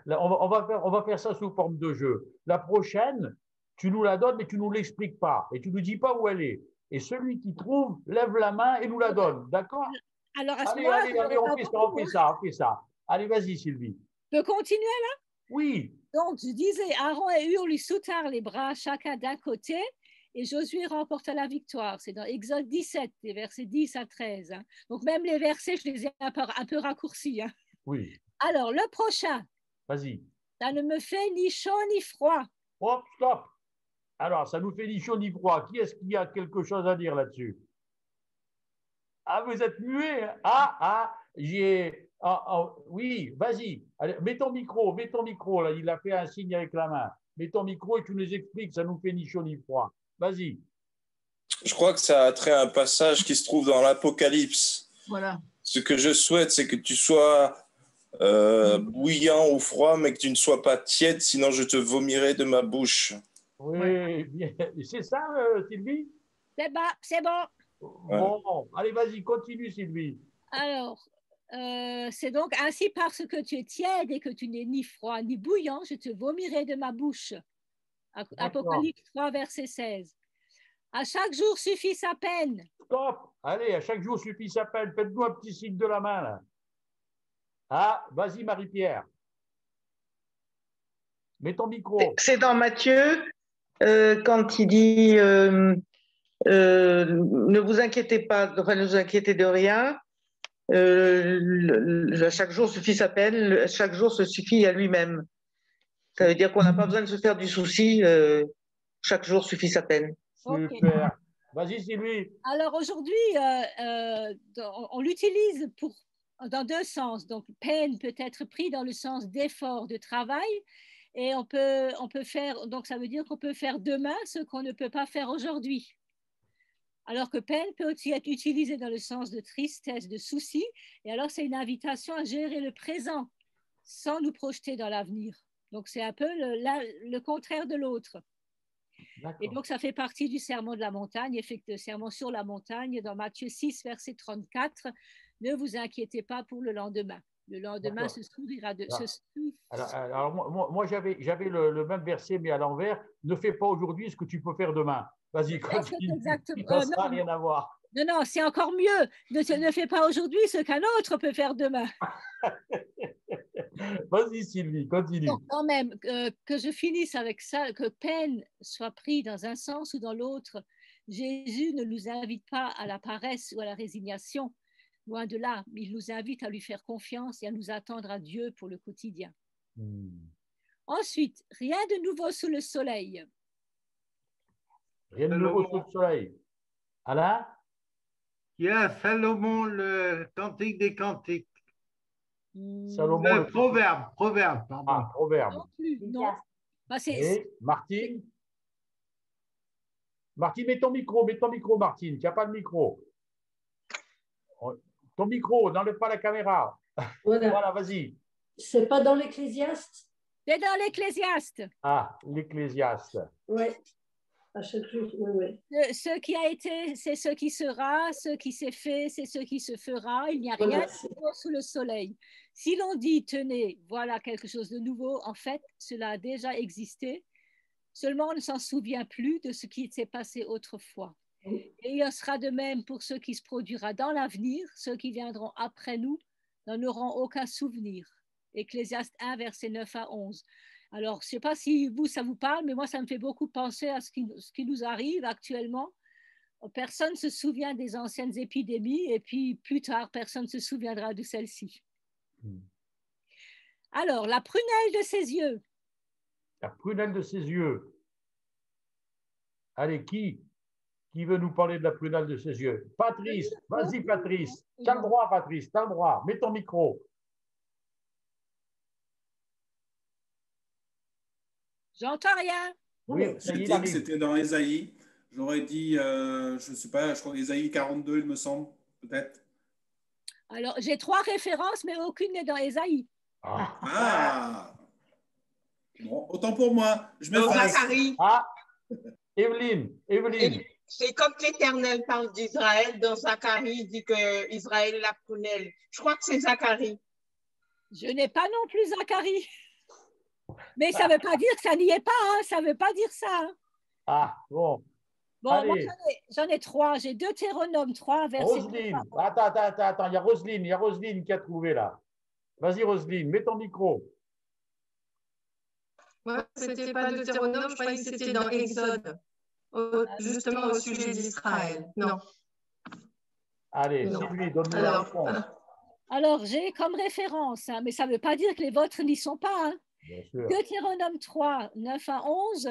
on va faire ça sous forme de jeu. La prochaine, tu nous la donnes, mais tu ne nous l'expliques pas. Et tu ne nous dis pas où elle est. Et celui qui trouve, lève la main et nous la donne. D'accord? Alors, allez, on fait ça. Allez, vas-y, Sylvie. Je peux continuer là? Oui. Donc, je disais, Aaron et Hur lui soutinrent les bras, chacun d'un côté, et Josué remporta la victoire. C'est dans Exode 17, les versets 10 à 13. Hein. Donc, même les versets, je les ai un peu raccourcis. Hein. Oui. Alors, le prochain. Vas-y. Ça ne me fait ni chaud ni froid. Hop, stop. Alors, ça nous fait ni chaud ni froid. Qui est-ce qui a quelque chose à dire là-dessus? Ah, vous êtes muet? Oui, vas-y. Mets ton micro, là. Il a fait un signe avec la main. Mets ton micro et tu nous expliques, ça nous fait ni chaud ni froid. Vas-y. Je crois que ça a trait à un passage qui se trouve dans l'Apocalypse. Voilà. Ce que je souhaite, c'est que tu sois bouillant ou froid, mais que tu ne sois pas tiède, sinon je te vomirai de ma bouche. Oui, c'est ça, Sylvie? C'est bon. Bon, allez, vas-y, continue, Sylvie. Alors, c'est donc ainsi parce que tu es tiède et que tu n'es ni froid ni bouillant, je te vomirai de ma bouche. Apocalypse 3, verset 16. À chaque jour suffit sa peine. Stop. Allez, à chaque jour suffit sa peine. Faites-nous un petit signe de la main, là. Ah, vas-y, Marie-Pierre. Mets ton micro. C'est dans Matthieu, quand il dit ne vous inquiétez pas, ne vous inquiétez de rien. Chaque jour suffit sa peine, chaque jour se suffit à lui-même. Ça veut dire qu'on n'a pas besoin de se faire du souci, chaque jour suffit sa peine. Super. Okay. Vas-y, Sylvie. Alors aujourd'hui, on l'utilise dans deux sens. Donc, peine peut être pris dans le sens d'effort, de travail. Et on peut faire, donc ça veut dire qu'on peut faire demain ce qu'on ne peut pas faire aujourd'hui. Alors que peine peut aussi être utilisé dans le sens de tristesse, de souci. Et alors, c'est une invitation à gérer le présent sans nous projeter dans l'avenir. Donc, c'est un peu le contraire de l'autre. Et donc, ça fait partie du sermon de la montagne, effectivement, sermon sur la montagne, dans Matthieu 6, verset 34. Ne vous inquiétez pas pour le lendemain. Le lendemain se souviendra de... Alors moi j'avais le même verset, mais à l'envers. Ne fais pas aujourd'hui ce que tu peux faire demain. Vas-y, continue. Exactement. Ça n'a rien à voir. Non, non, c'est encore mieux. Ne fais pas aujourd'hui ce qu'un autre peut faire demain. Vas-y, Sylvie, continue. Donc, quand même, que je finisse avec ça, que peine soit pris dans un sens ou dans l'autre. Jésus ne nous invite pas à la paresse ou à la résignation. Loin de là, il nous invite à lui faire confiance et à nous attendre à Dieu pour le quotidien. Ensuite, rien de nouveau sous le soleil. Rien de nouveau sous le soleil. Alain? Il y a Salomon, le Cantique des Cantiques. Salomon, le Proverbe, pardon. Ah, Proverbe. Non plus, non. Bah, et Martine? Martine, mets ton micro, Martine. Tu n'as pas de micro. Ton micro, n'enlève pas la caméra. Voilà, vas-y. C'est pas dans l'Ecclésiaste? C'est dans l'Ecclésiaste. Ah, l'Ecclésiaste. Oui. À chaque jour, oui. Ce qui a été, c'est ce qui sera. Ce qui s'est fait, c'est ce qui se fera. Il n'y a rien de nouveau sous le soleil. Si l'on dit, tenez, voilà quelque chose de nouveau, en fait, cela a déjà existé. Seulement, on ne s'en souvient plus de ce qui s'est passé autrefois. Et il en sera de même pour ce qui se produira dans l'avenir. Ceux qui viendront après nous n'en auront aucun souvenir. Ecclésiaste 1, versets 9 à 11. Alors, je ne sais pas si vous, ça vous parle, mais moi, ça me fait beaucoup penser à ce qui nous arrive actuellement. Personne ne se souvient des anciennes épidémies et puis plus tard, personne ne se souviendra de celle-ci. Alors, la prunelle de ses yeux. La prunelle de ses yeux. Allez, qui veut nous parler de la prunelle de ses yeux? Patrice, vas-y Patrice. Tu as le droit, Patrice, tu as le droit. Mets ton micro. J'entends rien. Oui, j'ai dit que c'était dans Ésaïe. J'aurais dit, je ne sais pas, je crois Ésaïe 42, il me semble, peut-être. Alors, j'ai 3 références, mais aucune n'est dans Ésaïe. Ah. Bon, autant pour moi. Je mets Zacharie. Evelyne. Et comme l'Éternel parle d'Israël, dans Zacharie, il dit que Israël est la prunelle. Je crois que c'est Zacharie. Je n'ai pas non plus Zacharie. Mais ça ne veut pas dire que ça n'y est pas, hein. Ça ne veut pas dire ça. Hein. Ah, bon. Bon, moi, j'en ai 3. J'ai Deutéronome 3, verset. Roselyne. Attends. Il y a Roselyne qui a trouvé là. Vas-y, Roselyne, mets ton micro. Moi, c'était pas Deutéronome, je croyais que c'était dans Exode. Justement au sujet d'Israël. Non. Allez, Sylvie, donne-nous la réponse. Alors, j'ai comme référence, hein, mais ça ne veut pas dire que les vôtres n'y sont pas. Hein. Deutéronome 3, 9 à 11,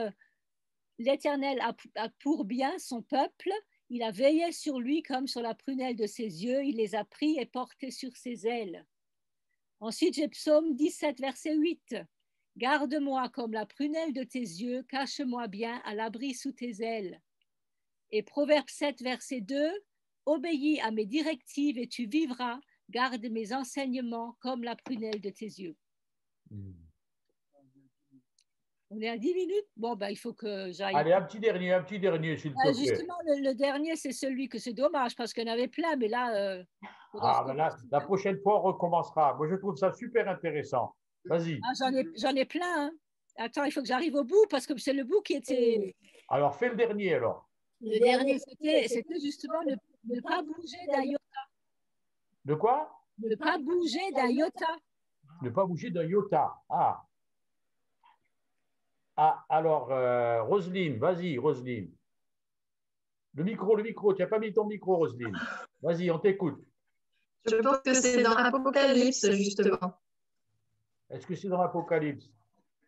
l'Éternel a pour bien son peuple, il a veillé sur lui comme sur la prunelle de ses yeux, il les a pris et portés sur ses ailes. Ensuite, j'ai Psaume 17, verset 8. Garde-moi comme la prunelle de tes yeux, cache-moi bien à l'abri sous tes ailes. Et Proverbe 7, verset 2. Obéis à mes directives et tu vivras, garde mes enseignements comme la prunelle de tes yeux. On est à 10 minutes? Bon, ben, il faut que j'aille. Allez, un petit dernier, s'il te plaît. Justement, le dernier, c'est celui que c'est dommage parce qu'il y en avait plein, mais là... la prochaine fois, on recommencera. Moi, je trouve ça super intéressant. Vas-y. J'en ai plein. Hein. Attends, il faut que j'arrive au bout parce que c'est le bout qui était... Alors, fais le dernier, alors. Le dernier, c'était justement ne pas bouger d'un iota. De quoi? Ne pas bouger d'un iota. Ne pas bouger d'un iota. Alors, Roselyne, vas-y, Roselyne. Le micro, tu n'as pas mis ton micro, Roselyne. Vas-y, on t'écoute. Je pense que c'est dans Apocalypse, justement. Est-ce que c'est dans l'Apocalypse? Ce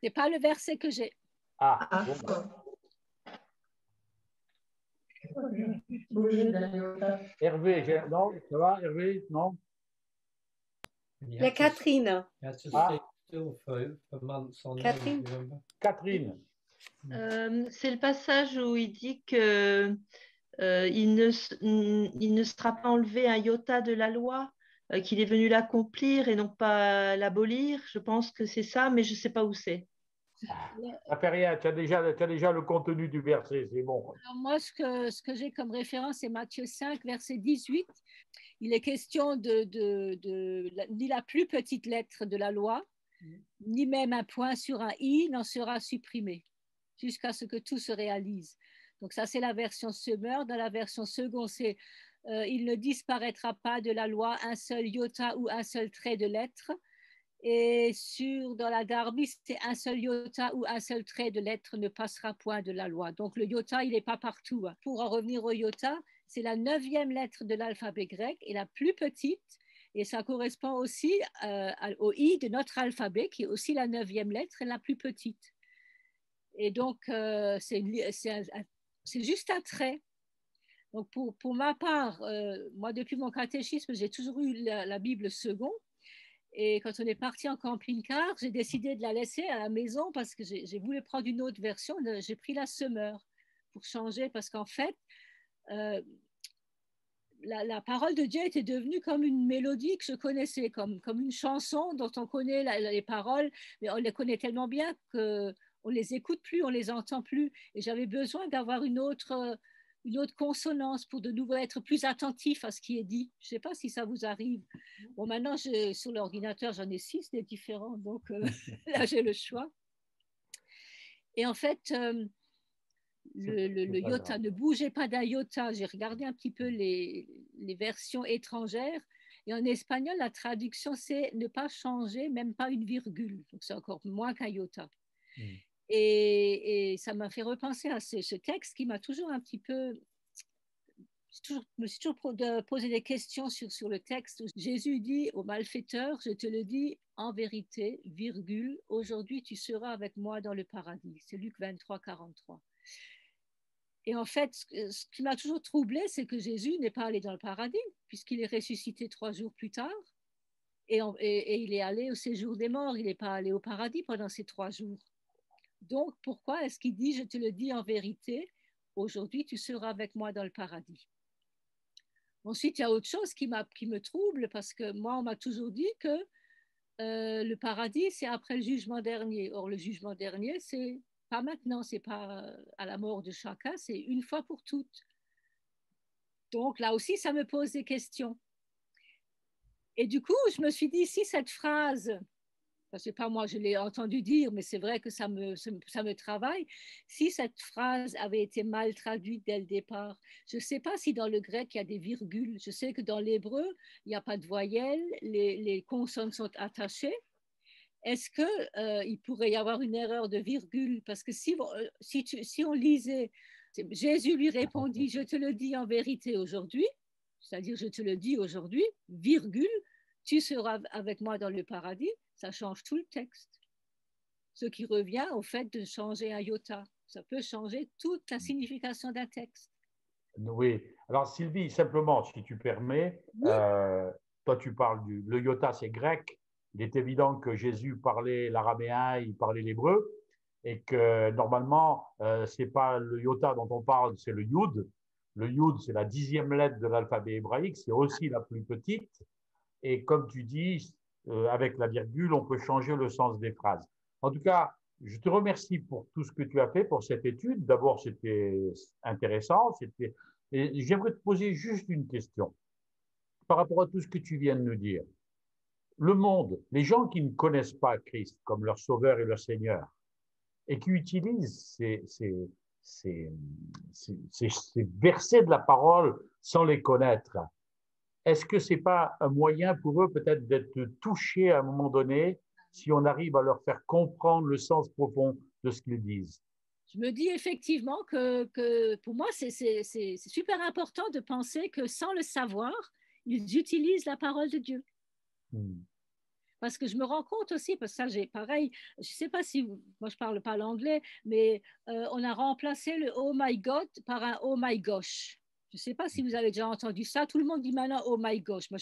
n'est pas le verset que j'ai. Hervé, non, ça va, Hervé? Non? La Catherine. Catherine. C'est le passage où il dit que il ne sera pas enlevé un iota de la loi, qu'il est venu l'accomplir et non pas l'abolir. Je pense que c'est ça, mais je ne sais pas où c'est. Ça fait rien, tu as déjà le contenu du verset, c'est bon. Alors moi, ce que j'ai comme référence, c'est Matthieu 5, verset 18. Il est question ni la plus petite lettre de la loi, ni même un point sur un i n'en sera supprimé, jusqu'à ce que tout se réalise. Donc ça, c'est la version Semeur. Dans la version Second, c'est il ne disparaîtra pas de la loi un seul iota ou un seul trait de lettre. Et dans la Darby, c'est un seul iota ou un seul trait de lettre ne passera point de la loi. Donc le iota, il n'est pas partout. Pour en revenir au iota, c'est la 9e lettre de l'alphabet grec et la plus petite. Et ça correspond aussi au i de notre alphabet, qui est aussi la 9e lettre et la plus petite. Et donc, c'est juste un trait. Donc, pour ma part, moi, depuis mon catéchisme, j'ai toujours eu la Bible Second. Et quand on est parti en camping-car, j'ai décidé de la laisser à la maison parce que j'ai voulu prendre une autre version. J'ai pris la Semeur pour changer parce qu'en fait, la parole de Dieu était devenue comme une mélodie que je connaissais, comme une chanson dont on connaît les paroles, mais on les connaît tellement bien qu'on ne les écoute plus, on ne les entend plus. Et j'avais besoin d'avoir une autre consonance pour de nouveau être plus attentif à ce qui est dit. Je ne sais pas si ça vous arrive. Bon, maintenant, sur l'ordinateur, j'en ai 6 des différents, donc là, j'ai le choix. Et en fait, le iota ne bougeait pas d'un iota. J'ai regardé un petit peu les versions étrangères. Et en espagnol, la traduction, c'est ne pas changer, même pas une virgule. Donc, c'est encore moins qu'un iota. Et ça m'a fait repenser à ce texte qui m'a toujours un petit peu... Je me suis toujours posé des questions sur le texte. Jésus dit au malfaiteur, je te le dis en vérité, virgule, aujourd'hui tu seras avec moi dans le paradis. C'est Luc 23, 43. Et en fait, ce qui m'a toujours troublée, c'est que Jésus n'est pas allé dans le paradis, puisqu'il est ressuscité 3 jours plus tard. Et il est allé au séjour des morts. Il n'est pas allé au paradis pendant ces 3 jours. Donc, pourquoi est-ce qu'il dit, je te le dis en vérité, aujourd'hui tu seras avec moi dans le paradis? Ensuite, il y a autre chose qui me trouble, parce que moi, on m'a toujours dit que le paradis, c'est après le jugement dernier. Or, le jugement dernier, c'est pas maintenant, c'est pas à la mort de chacun, c'est une fois pour toutes. Donc, là aussi, ça me pose des questions. Et du coup, je me suis dit, si cette phrase... c'est pas moi, je l'ai entendu dire, mais c'est vrai que ça me travaille. Si cette phrase avait été mal traduite dès le départ, je ne sais pas si dans le grec, il y a des virgules. Je sais que dans l'hébreu, il n'y a pas de voyelles, les consonnes sont attachées. Est-ce qu'il pourrait y avoir une erreur de virgule? Parce que si on lisait, Jésus lui répondit, je te le dis en vérité aujourd'hui, c'est-à-dire je te le dis aujourd'hui, virgule, tu seras avec moi dans le paradis. Ça change tout le texte. Ce qui revient au fait de changer un iota. Ça peut changer toute la signification d'un texte. Oui. Alors, Sylvie, simplement, si tu permets, toi, tu parles le iota, c'est grec. Il est évident que Jésus parlait l'araméen, il parlait l'hébreu, et que normalement, ce n'est pas le iota dont on parle, c'est le yud. Le yud, c'est la 10e lettre de l'alphabet hébraïque, c'est aussi la plus petite. Et comme tu dis, avec la virgule, on peut changer le sens des phrases. En tout cas, je te remercie pour tout ce que tu as fait pour cette étude. D'abord, c'était intéressant. Et j'aimerais te poser juste une question par rapport à tout ce que tu viens de nous dire. Le monde, les gens qui ne connaissent pas Christ comme leur Sauveur et leur Seigneur, et qui utilisent ces versets de la parole sans les connaître, est-ce que ce n'est pas un moyen pour eux peut-être d'être touchés à un moment donné si on arrive à leur faire comprendre le sens profond de ce qu'ils disent? Je me dis effectivement que pour moi, c'est super important de penser que sans le savoir, ils utilisent la parole de Dieu. Parce que je me rends compte aussi, parce que ça, j'ai pareil, je ne sais pas si, moi je ne parle pas l'anglais, mais on a remplacé le « oh my God » par un « oh my gosh ». Je ne sais pas si vous avez déjà entendu ça. Tout le monde dit maintenant « oh my gosh ». Moi,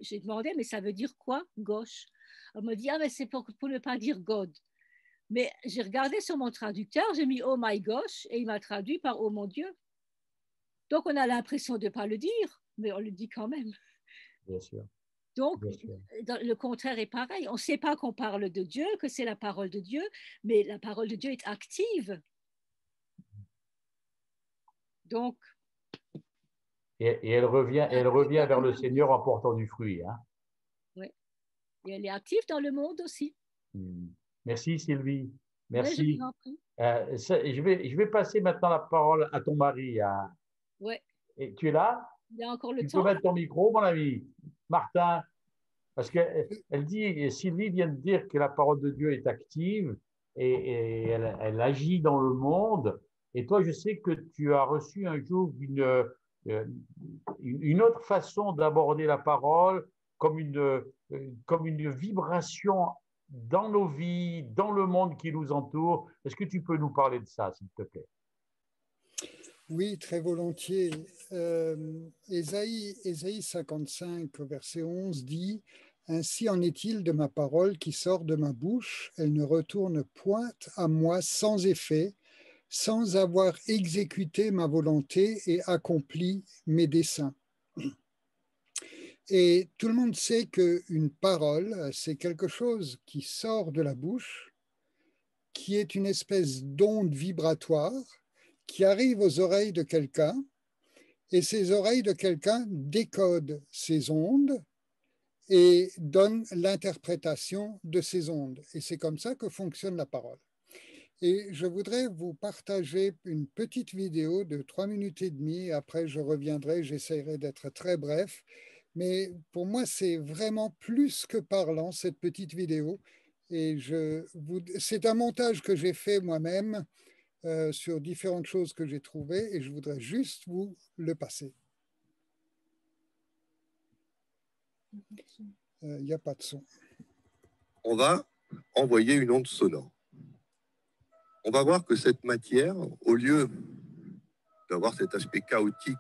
j'ai demandé, mais ça veut dire quoi, gauche? On me dit « ah, mais c'est pour ne pas dire God ». Mais j'ai regardé sur mon traducteur, j'ai mis « oh my gosh » et il m'a traduit par « oh mon Dieu ». Donc, on a l'impression de ne pas le dire, mais on le dit quand même. Bien sûr. Donc, le contraire est pareil. On ne sait pas qu'on parle de Dieu, que c'est la parole de Dieu, mais la parole de Dieu est active. Donc, et elle revient vers le Seigneur en portant du fruit. Hein. Oui. Et elle est active dans le monde aussi. Merci Sylvie. Merci. Oui, je vous en prie. Je vais passer maintenant la parole à ton mari. Hein. Oui. Et tu es là? Il y a encore le tu temps. peux mettre ton micro, mon ami. Martin. Parce qu'elle dit, Sylvie vient de dire que la parole de Dieu est active et elle agit dans le monde. Et toi, je sais que tu as reçu un jour une autre façon d'aborder la parole comme une vibration dans nos vies, dans le monde qui nous entoure. Est-ce que tu peux nous parler de ça, s'il te plaît? Oui, très volontiers. Ésaïe 55, verset 11 dit « Ainsi en est-il de ma parole qui sort de ma bouche, elle ne retourne point à moi sans effet, sans avoir exécuté ma volonté et accompli mes desseins. » Et tout le monde sait qu'une parole, c'est quelque chose qui sort de la bouche, qui est une espèce d'onde vibratoire, qui arrive aux oreilles de quelqu'un, et ces oreilles de quelqu'un décodent ces ondes et donnent l'interprétation de ces ondes. Et c'est comme ça que fonctionne la parole. Et je voudrais vous partager une petite vidéo de 3 minutes et demie. Après, je reviendrai, j'essaierai d'être très bref. Mais pour moi, c'est vraiment plus que parlant, cette petite vidéo. Et c'est un montage que j'ai fait moi-même sur différentes choses que j'ai trouvées et je voudrais juste vous le passer. Il n'y a pas de son. On va envoyer une onde sonore. On va voir que cette matière, au lieu d'avoir cet aspect chaotique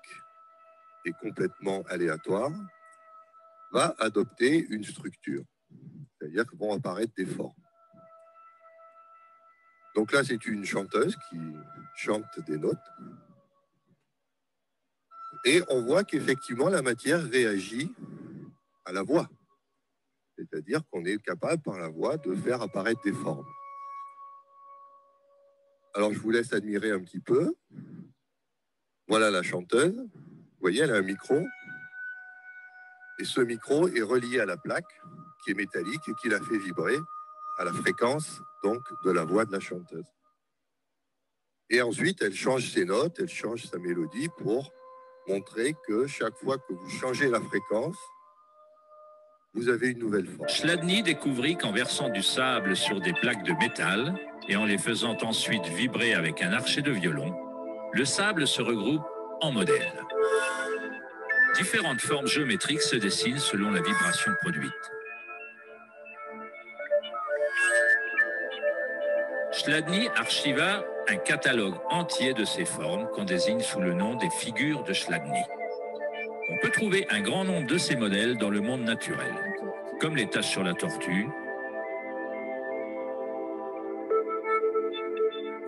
et complètement aléatoire, va adopter une structure. C'est-à-dire que vont apparaître des formes. Donc là, c'est une chanteuse qui chante des notes. Et on voit qu'effectivement, la matière réagit à la voix. C'est-à-dire qu'on est capable, par la voix, de faire apparaître des formes. Alors, je vous laisse admirer un petit peu. Voilà la chanteuse. Vous voyez, elle a un micro. Et ce micro est relié à la plaque, qui est métallique et qui la fait vibrer à la fréquence donc de la voix de la chanteuse. Et ensuite, elle change ses notes, elle change sa mélodie pour montrer que chaque fois que vous changez la fréquence, vous avez une nouvelle forme. Chladni découvrit qu'en versant du sable sur des plaques de métal et en les faisant ensuite vibrer avec un archet de violon, le sable se regroupe en modèles. Différentes formes géométriques se dessinent selon la vibration produite. Chladni archiva un catalogue entier de ces formes qu'on désigne sous le nom des figures de Chladni. On peut trouver un grand nombre de ces modèles dans le monde naturel, comme les taches sur la tortue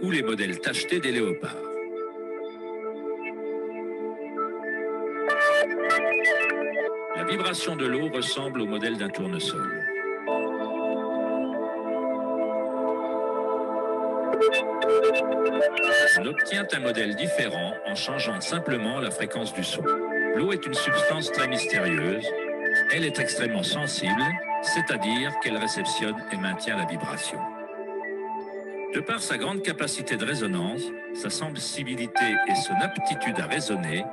ou les modèles tachetés des léopards. La vibration de l'eau ressemble au modèle d'un tournesol. On obtient un modèle différent en changeant simplement la fréquence du son. L'eau est une substance très mystérieuse. Elle est extrêmement sensible, c'est-à-dire qu'elle réceptionne et maintient la vibration. De par sa grande capacité de résonance, sa sensibilité et son aptitude à résonner,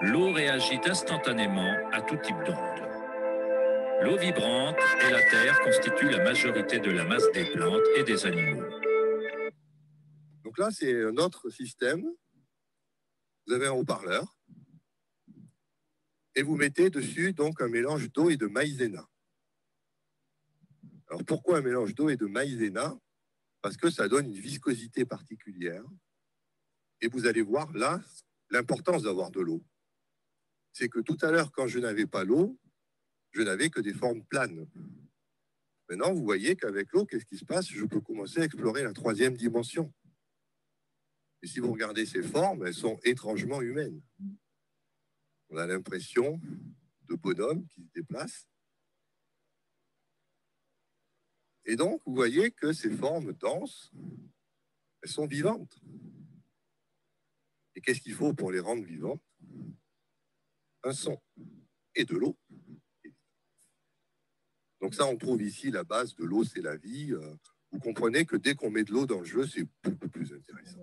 l'eau réagit instantanément à tout type d'onde. L'eau vibrante et la terre constituent la majorité de la masse des plantes et des animaux. Donc là, c'est un autre système. Vous avez un haut-parleur et vous mettez dessus donc un mélange d'eau et de maïzena. Alors pourquoi un mélange d'eau et de maïzena? Parce que ça donne une viscosité particulière. Et vous allez voir là l'importance d'avoir de l'eau. C'est que tout à l'heure, quand je n'avais pas l'eau, je n'avais que des formes planes. Maintenant, vous voyez qu'avec l'eau, qu'est-ce qui se passe? Je peux commencer à explorer la 3e dimension. Et si vous regardez ces formes, elles sont étrangement humaines. On a l'impression de bonhommes qui se déplacent. Et donc, vous voyez que ces formes denses, elles sont vivantes. Et qu'est-ce qu'il faut pour les rendre vivantes? Un son et de l'eau. Donc ça, on trouve ici la base de l'eau, c'est la vie. Vous comprenez que dès qu'on met de l'eau dans le jeu, c'est beaucoup plus intéressant.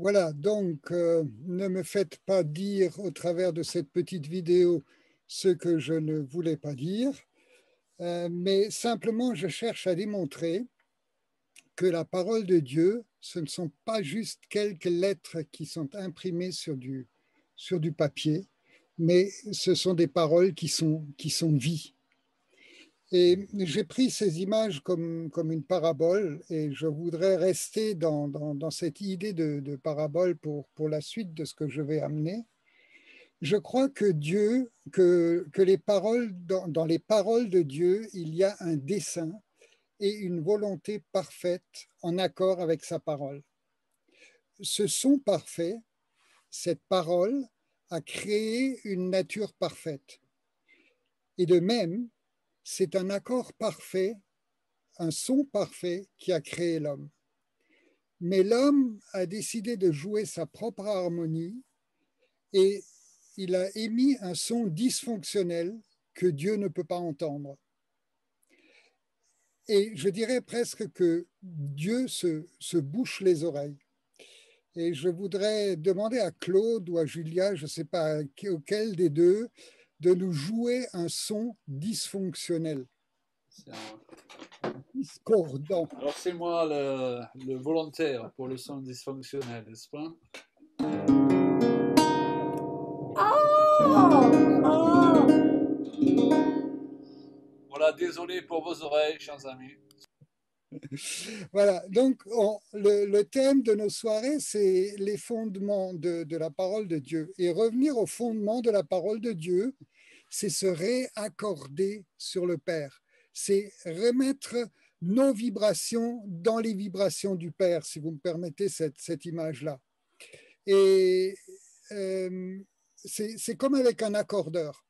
Voilà, donc ne me faites pas dire au travers de cette petite vidéo ce que je ne voulais pas dire, mais simplement je cherche à démontrer que la parole de Dieu, ce ne sont pas juste quelques lettres qui sont imprimées sur du papier, mais ce sont des paroles qui sont vie. Et j'ai pris ces images comme une parabole et je voudrais rester dans cette idée de parabole pour la suite de ce que je vais amener. Je crois que Dieu, que les paroles, dans les paroles de Dieu, il y a un dessein et une volonté parfaite en accord avec sa parole. Ce son parfait, cette parole, a créé une nature parfaite. Et de même, c'est un accord parfait, un son parfait qui a créé l'homme. Mais l'homme a décidé de jouer sa propre harmonie et il a émis un son dysfonctionnel que Dieu ne peut pas entendre. Et je dirais presque que Dieu se bouche les oreilles. Et je voudrais demander à Claude ou à Julia, je ne sais pas auquel des deux, de nous jouer un son dysfonctionnel. Discordant. Alors c'est moi le volontaire pour le son dysfonctionnel, n'est-ce pas? Voilà, désolé pour vos oreilles, chers amis. Voilà, donc le thème de nos soirées, c'est les fondements de la parole de Dieu. Et revenir aux fondements de la parole de Dieu, c'est se réaccorder sur le Père. C'est remettre nos vibrations dans les vibrations du Père, si vous me permettez cette image-là. Et c'est comme avec un accordeur.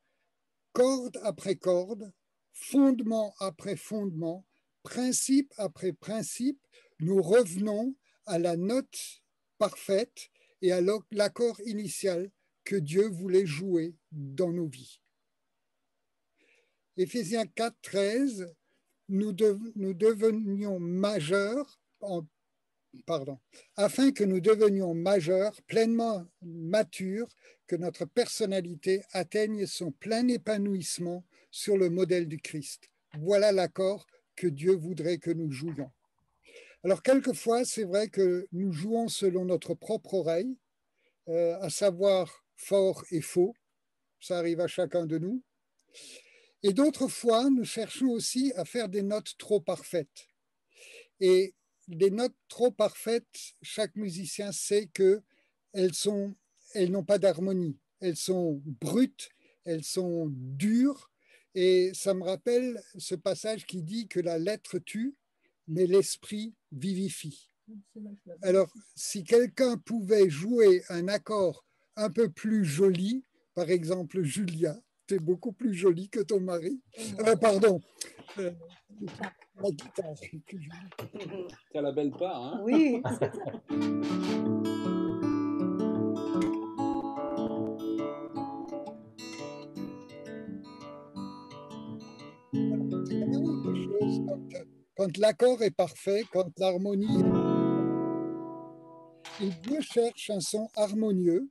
Corde après corde, fondement après fondement, principe après principe, nous revenons à la note parfaite et à l'accord initial que Dieu voulait jouer dans nos vies. Éphésiens 4, 13, nous devenions majeurs, afin que nous devenions majeurs, pleinement matures, que notre personnalité atteigne son plein épanouissement sur le modèle du Christ. Voilà l'accord que Dieu voudrait que nous jouions. Alors, quelquefois, c'est vrai que nous jouons selon notre propre oreille, à savoir fort et faux. Ça arrive à chacun de nous. Et d'autres fois, nous cherchons aussi à faire des notes trop parfaites. Et des notes trop parfaites, chaque musicien sait qu'elles n'ont pas d'harmonie. Elles sont brutes, elles sont dures. Et ça me rappelle ce passage qui dit que la lettre tue, mais l'esprit vivifie. Alors, si quelqu'un pouvait jouer un accord un peu plus joli, par exemple Julia, t'es beaucoup plus jolie que ton mari. Pardon, la guitare. T'as la belle part, hein? Oui. Quand l'accord est parfait, quand l'harmonie est... Et Dieu cherche un son harmonieux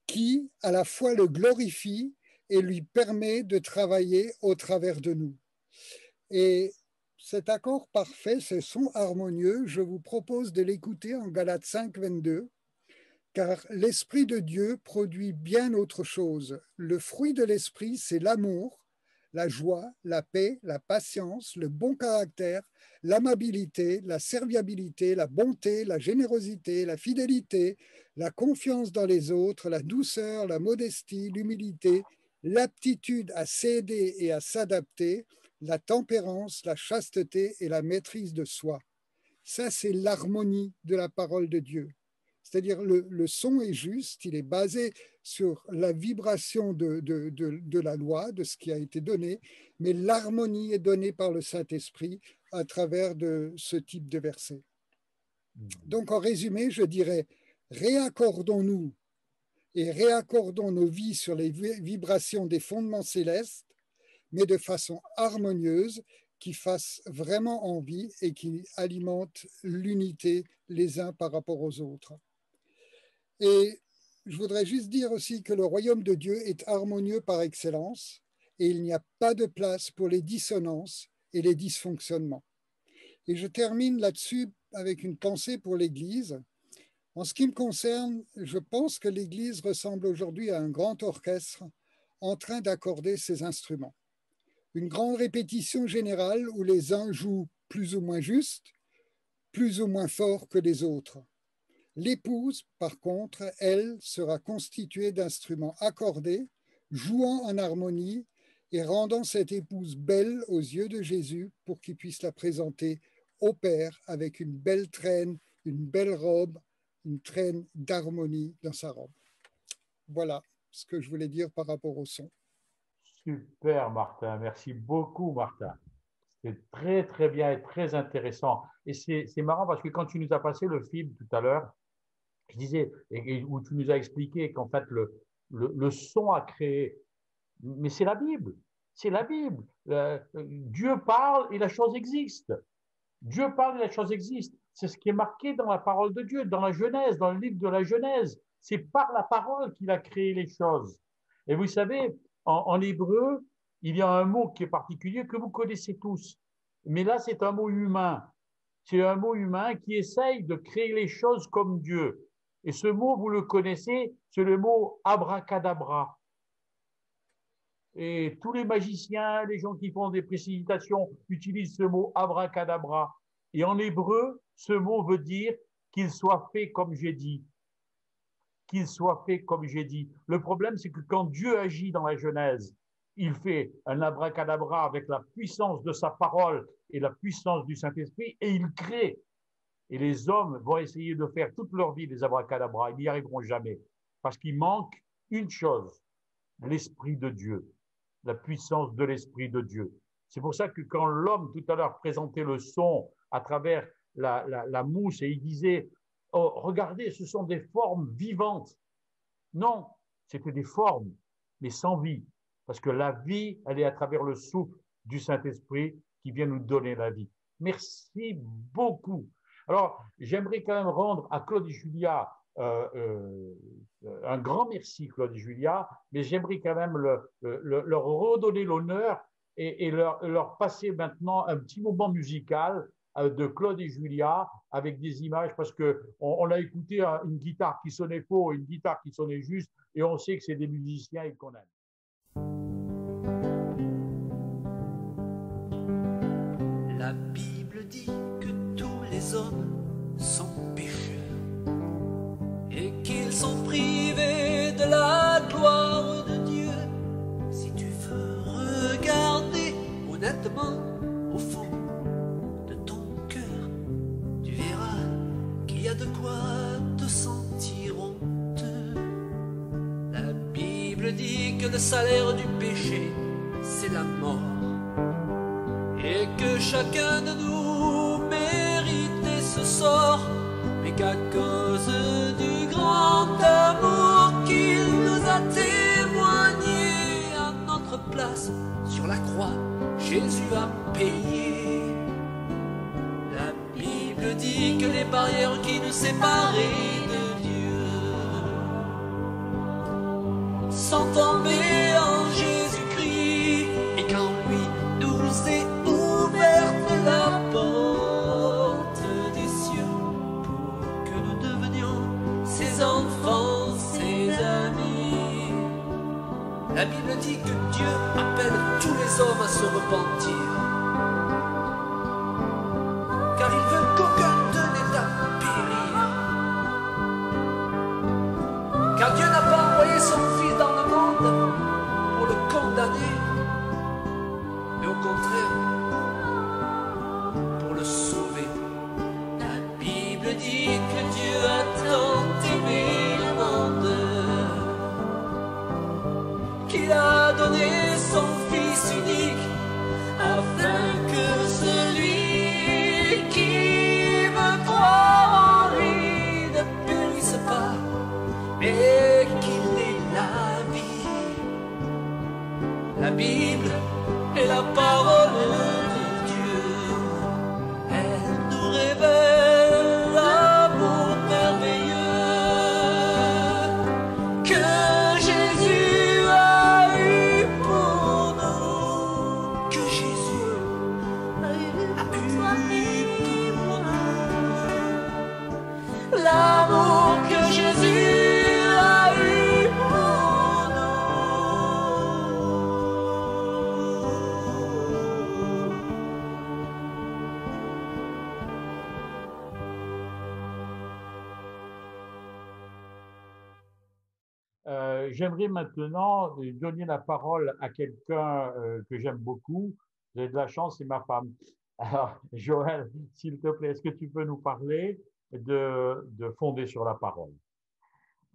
qui, à la fois, le glorifie et lui permet de travailler au travers de nous. Et cet accord parfait, ce son harmonieux, je vous propose de l'écouter en Galates 5, 22, car l'Esprit de Dieu produit bien autre chose. Le fruit de l'Esprit, c'est l'amour, la joie, la paix, la patience, le bon caractère, l'amabilité, la serviabilité, la bonté, la générosité, la fidélité, la confiance dans les autres, la douceur, la modestie, l'humilité, l'aptitude à s'aider et à s'adapter, la tempérance, la chasteté et la maîtrise de soi. Ça, c'est l'harmonie de la parole de Dieu. C'est-à-dire le son est juste, il est basé sur la vibration de la loi, de ce qui a été donné, mais l'harmonie est donnée par le Saint-Esprit à travers de ce type de verset. Donc en résumé, je dirais, réaccordons-nous et réaccordons nos vies sur les vibrations des fondements célestes, mais de façon harmonieuse, qui fasse vraiment envie et qui alimente l'unité les uns par rapport aux autres. Et je voudrais juste dire aussi que le royaume de Dieu est harmonieux par excellence et il n'y a pas de place pour les dissonances et les dysfonctionnements. Et je termine là-dessus avec une pensée pour l'Église. En ce qui me concerne, je pense que l'Église ressemble aujourd'hui à un grand orchestre en train d'accorder ses instruments. Une grande répétition générale où les uns jouent plus ou moins juste, plus ou moins fort que les autres. L'épouse, par contre, elle, sera constituée d'instruments accordés, jouant en harmonie et rendant cette épouse belle aux yeux de Jésus pour qu'il puisse la présenter au Père avec une belle traîne, une belle robe, une traîne d'harmonie dans sa robe. Voilà ce que je voulais dire par rapport au son. Super, Martin. Merci beaucoup, Martin. C'est très, très bien et très intéressant. Et c'est marrant parce que quand tu nous as passé le film tout à l'heure, je disais, où tu nous as expliqué qu'en fait, le son a créé, mais c'est la Bible. C'est la Bible. Dieu parle et la chose existe. Dieu parle et la chose existe. C'est ce qui est marqué dans la parole de Dieu, dans la Genèse, dans le livre de la Genèse. C'est par la parole qu'il a créé les choses. Et vous savez, en hébreu, il y a un mot qui est particulier que vous connaissez tous. Mais là, c'est un mot humain. C'est un mot humain qui essaye de créer les choses comme Dieu. Et ce mot, vous le connaissez, c'est le mot abracadabra. Et tous les magiciens, les gens qui font des précipitations utilisent ce mot abracadabra. Et en hébreu, ce mot veut dire qu'il soit fait comme j'ai dit. Qu'il soit fait comme j'ai dit. Le problème, c'est que quand Dieu agit dans la Genèse, il fait un abracadabra avec la puissance de sa parole et la puissance du Saint-Esprit et il crée. Et les hommes vont essayer de faire toute leur vie des abracadabras. Ils n'y arriveront jamais parce qu'il manque une chose, l'Esprit de Dieu, la puissance de l'Esprit de Dieu. C'est pour ça que quand l'homme tout à l'heure présentait le son à travers la mousse et il disait « Oh, regardez, ce sont des formes vivantes ». Non, c'était des formes, mais sans vie. Parce que la vie, elle est à travers le souffle du Saint-Esprit qui vient nous donner la vie. Merci beaucoup. Alors, j'aimerais quand même rendre à Claude et Julia un grand merci, Claude et Julia, mais j'aimerais quand même leur redonner l'honneur et leur passer maintenant un petit moment musical de Claude et Julia avec des images parce qu'on a écouté une guitare qui sonnait faux et une guitare qui sonnait juste et on sait que c'est des musiciens et qu'on aime. La Bible dit que tous les hommes sont pécheurs et qu'ils sont privés de la gloire de Dieu. Si tu veux regarder honnêtement au fond de ton cœur, tu verras qu'il y a de quoi te sentir honteux. La Bible dit que le salaire du péché, c'est la mort. Et que chacun de nous méritait ce sort, mais qu'à cause du grand amour qu'il nous a témoigné à notre place sur la croix, Jésus a payé. La Bible dit que les barrières qui nous séparaient de Dieu sont tombées en Jésus-Christ et qu'en lui nous est la porte des cieux pour que nous devenions ses enfants, ses amis. La Bible dit que Dieu appelle tous les hommes à se repentir, car il veut qu'aucun d'eux n'ait à périr. Car Dieu n'a pas envoyé son Fils dans le monde pour le condamner, mais au contraire le sauver. La Bible dit que Dieu a tant qu'il a donné son Fils unique, afin que celui qui veut croire en lui ne périsse pas, mais qu'il ait la vie. La Bible est la parole de Dieu, elle nous révèle l'amour merveilleux que Jésus a eu pour nous, que Jésus a eu pour nous, l'amour que Jésus a eu pour nous. J'aimerais maintenant donner la parole à quelqu'un que j'aime beaucoup. Vous avez de la chance, c'est ma femme. Alors, Joël, s'il te plaît, est-ce que tu peux nous parler de fonder sur la parole?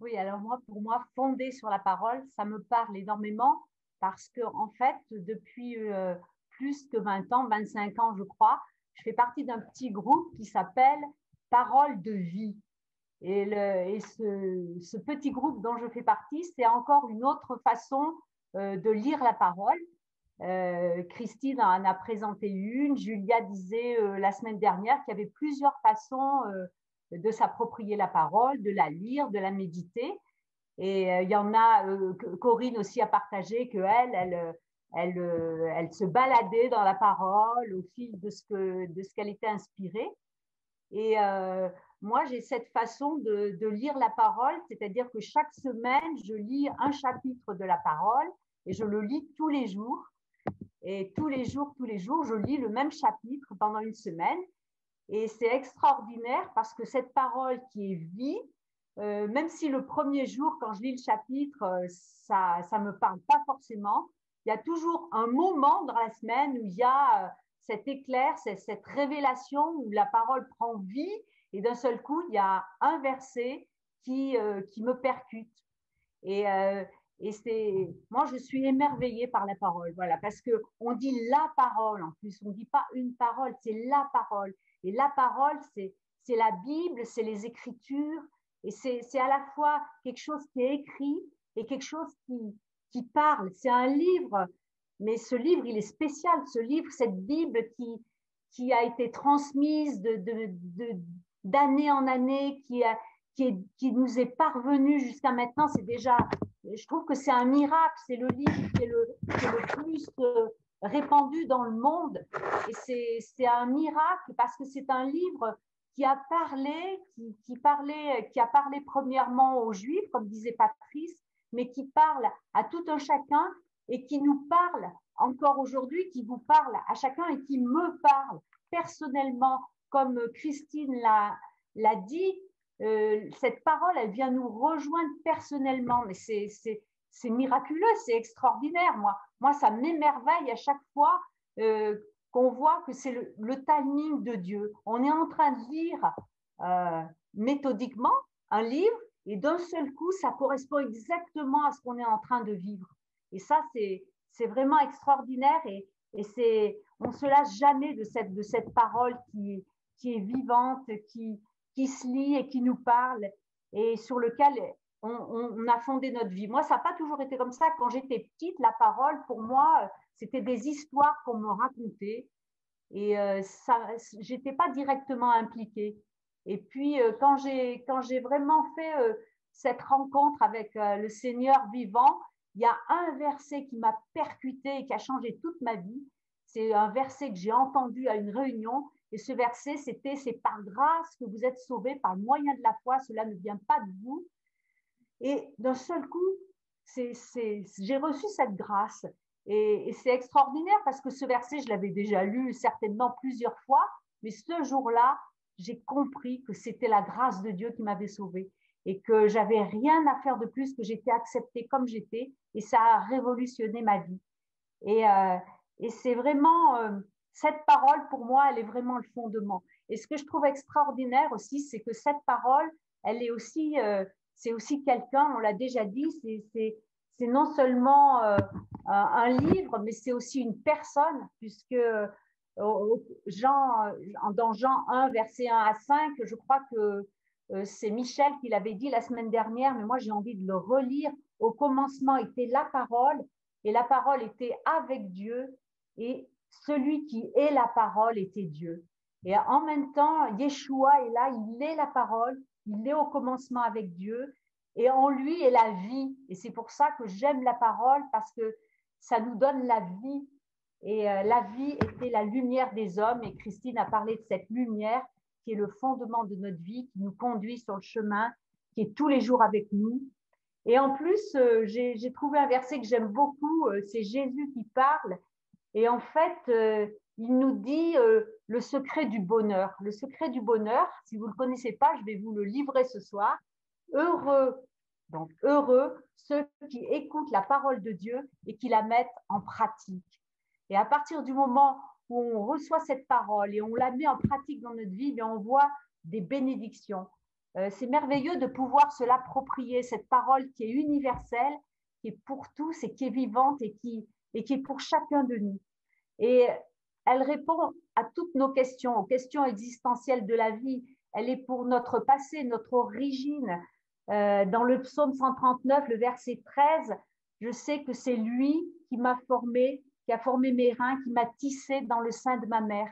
Oui, alors pour moi, fonder sur la parole, ça me parle énormément parce que, en fait, depuis plus que 20 ans, 25 ans, je crois, je fais partie d'un petit groupe qui s'appelle Parole de vie. Et ce petit groupe dont je fais partie, c'est encore une autre façon de lire la parole. Christine en a présenté une, Julia disait la semaine dernière qu'il y avait plusieurs façons de s'approprier la parole, de la lire, de la méditer. Et il y en a, Corinne aussi a partagé qu'elle se baladait dans la parole au fil de ce qu'elle était inspirée. Et moi, j'ai cette façon de lire la parole, c'est-à-dire que chaque semaine, je lis un chapitre de la parole et je le lis tous les jours. Et tous les jours, je lis le même chapitre pendant une semaine. Et c'est extraordinaire parce que cette parole qui est vie, même si le premier jour, quand je lis le chapitre, ça ne me parle pas forcément, il y a toujours un moment dans la semaine où il y a cet éclair, cette révélation où la parole prend vie et d'un seul coup, il y a un verset qui me percute. Et moi, je suis émerveillée par la parole, voilà, parce qu'on dit la parole en plus, on ne dit pas une parole, c'est la parole. Et la parole, c'est la Bible, c'est les Écritures, et c'est à la fois quelque chose qui est écrit et quelque chose qui parle. C'est un livre, mais ce livre, il est spécial, ce livre, cette Bible qui a été transmise d'année en année, qui nous est parvenue jusqu'à maintenant, c'est déjà, je trouve que c'est un miracle, c'est le livre qui est le plus répandu dans le monde, et c'est un miracle parce que c'est un livre qui a parlé, qui a parlé premièrement aux Juifs, comme disait Patrice, mais qui parle à tout un chacun et qui nous parle encore aujourd'hui, qui vous parle à chacun et qui me parle personnellement, comme Christine l'a dit. Cette parole, elle vient nous rejoindre personnellement, mais c'est miraculeux, c'est extraordinaire. Moi, ça m'émerveille à chaque fois qu'on voit que c'est le timing de Dieu. On est en train de lire méthodiquement un livre et d'un seul coup, ça correspond exactement à ce qu'on est en train de vivre. Et ça, c'est vraiment extraordinaire et on ne se lasse jamais de cette parole qui est vivante, qui se lit et qui nous parle et sur lequel on a fondé notre vie. Moi, ça n'a pas toujours été comme ça. Quand j'étais petite, la parole, pour moi, c'était des histoires qu'on me racontait et je n'étais pas directement impliquée. Et puis, quand j'ai vraiment fait cette rencontre avec le Seigneur vivant, il y a un verset qui m'a percuté et qui a changé toute ma vie. C'est un verset que j'ai entendu à une réunion. Et ce verset, c'était « C'est par grâce que vous êtes sauvés par le moyen de la foi, cela ne vient pas de vous. » Et d'un seul coup, j'ai reçu cette grâce. Et c'est extraordinaire parce que ce verset, je l'avais déjà lu certainement plusieurs fois, mais ce jour-là, j'ai compris que c'était la grâce de Dieu qui m'avait sauvée et que j'avais rien à faire de plus, que j'étais acceptée comme j'étais et ça a révolutionné ma vie. Et c'est vraiment... cette parole, pour moi, elle est vraiment le fondement. Et ce que je trouve extraordinaire aussi, c'est que cette parole, elle est aussi, c'est aussi quelqu'un, on l'a déjà dit, c'est non seulement un livre, mais c'est aussi une personne, puisque dans Jean 1, verset 1 à 5, je crois que c'est Michel qui l'avait dit la semaine dernière, mais moi j'ai envie de le relire. Au commencement était la parole, et la parole était avec Dieu, et celui qui est la parole était Dieu. Et en même temps, Yeshua est là, il est la parole, il est au commencement avec Dieu, et en lui est la vie. Et c'est pour ça que j'aime la parole, parce que ça nous donne la vie. Et la vie était la lumière des hommes, et Christine a parlé de cette lumière qui est le fondement de notre vie, qui nous conduit sur le chemin, qui est tous les jours avec nous. Et en plus, j'ai trouvé un verset que j'aime beaucoup, c'est Jésus qui parle, et en fait, il nous dit le secret du bonheur. Le secret du bonheur, si vous ne le connaissez pas, je vais vous le livrer ce soir. Heureux, donc heureux ceux qui écoutent la parole de Dieu et qui la mettent en pratique. Et à partir du moment où on reçoit cette parole et on la met en pratique dans notre vie, on voit des bénédictions. C'est merveilleux de pouvoir se l'approprier, cette parole qui est universelle, qui est pour tous et qui est vivante et qui est pour chacun de nous. Et elle répond à toutes nos questions, aux questions existentielles de la vie. Elle est pour notre passé, notre origine. Dans le psaume 139, le verset 13, je sais que c'est lui qui m'a formé, qui a formé mes reins, qui m'a tissé dans le sein de ma mère.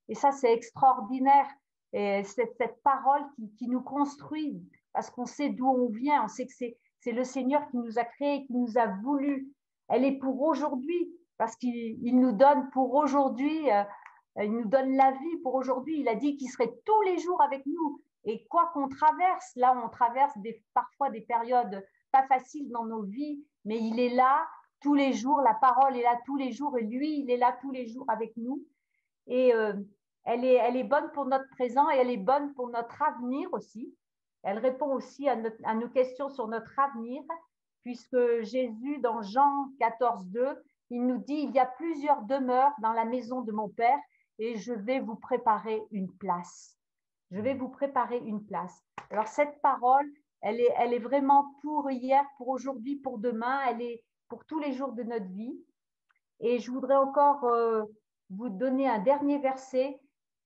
Et ça, c'est extraordinaire. Et cette parole qui nous construit, parce qu'on sait d'où on vient, on sait que c'est le Seigneur qui nous a créés, qui nous a voulu. Elle est pour aujourd'hui, parce qu'il nous donne pour aujourd'hui, il nous donne la vie pour aujourd'hui. Il a dit qu'il serait tous les jours avec nous. Et quoi qu'on traverse, là on traverse parfois des périodes pas faciles dans nos vies, mais il est là tous les jours, la parole est là tous les jours, et lui, il est là tous les jours avec nous. Et elle est bonne pour notre présent et elle est bonne pour notre avenir aussi. Elle répond aussi à nos questions sur notre avenir, puisque Jésus, dans Jean 14, 2, il nous dit « Il y a plusieurs demeures dans la maison de mon Père et je vais vous préparer une place. » Je vais vous préparer une place. Alors, cette parole, elle est vraiment pour hier, pour aujourd'hui, pour demain. Elle est pour tous les jours de notre vie. Et je voudrais encore vous donner un dernier verset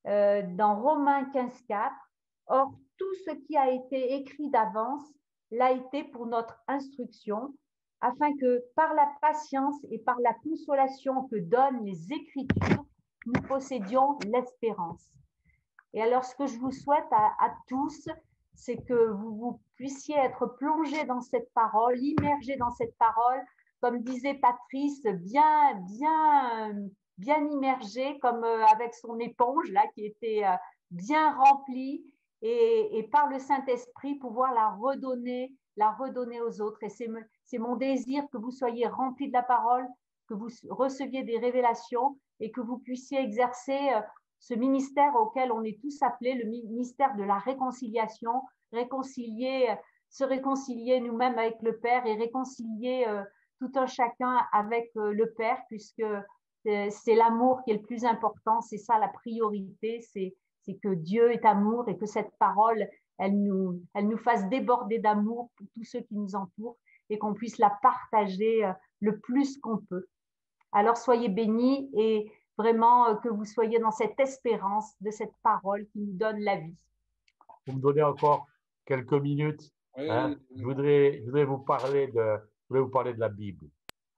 dans Romains 15, 4. « Or, tout ce qui a été écrit d'avance l'a été pour notre instruction, afin que par la patience et par la consolation que donnent les Écritures, nous possédions l'espérance. » Et alors, ce que je vous souhaite à tous, c'est que vous puissiez être plongés dans cette parole, immergés dans cette parole, comme disait Patrice, bien immergé, comme avec son éponge là, qui était bien remplie, et par le Saint-Esprit, pouvoir la redonner aux autres. Et c'est mon désir que vous soyez remplis de la parole, que vous receviez des révélations et que vous puissiez exercer ce ministère auquel on est tous appelés, le ministère de la réconciliation, se réconcilier nous-mêmes avec le Père et réconcilier tout un chacun avec le Père, puisque c'est l'amour qui est le plus important, c'est ça la priorité, c'est que Dieu est amour et que cette parole, elle nous fasse déborder d'amour pour tous ceux qui nous entourent et qu'on puisse la partager le plus qu'on peut. Alors soyez bénis et vraiment que vous soyez dans cette espérance de cette parole qui nous donne la vie. Vous me donnez encore quelques minutes. Hein? Je voudrais vous parler de la Bible.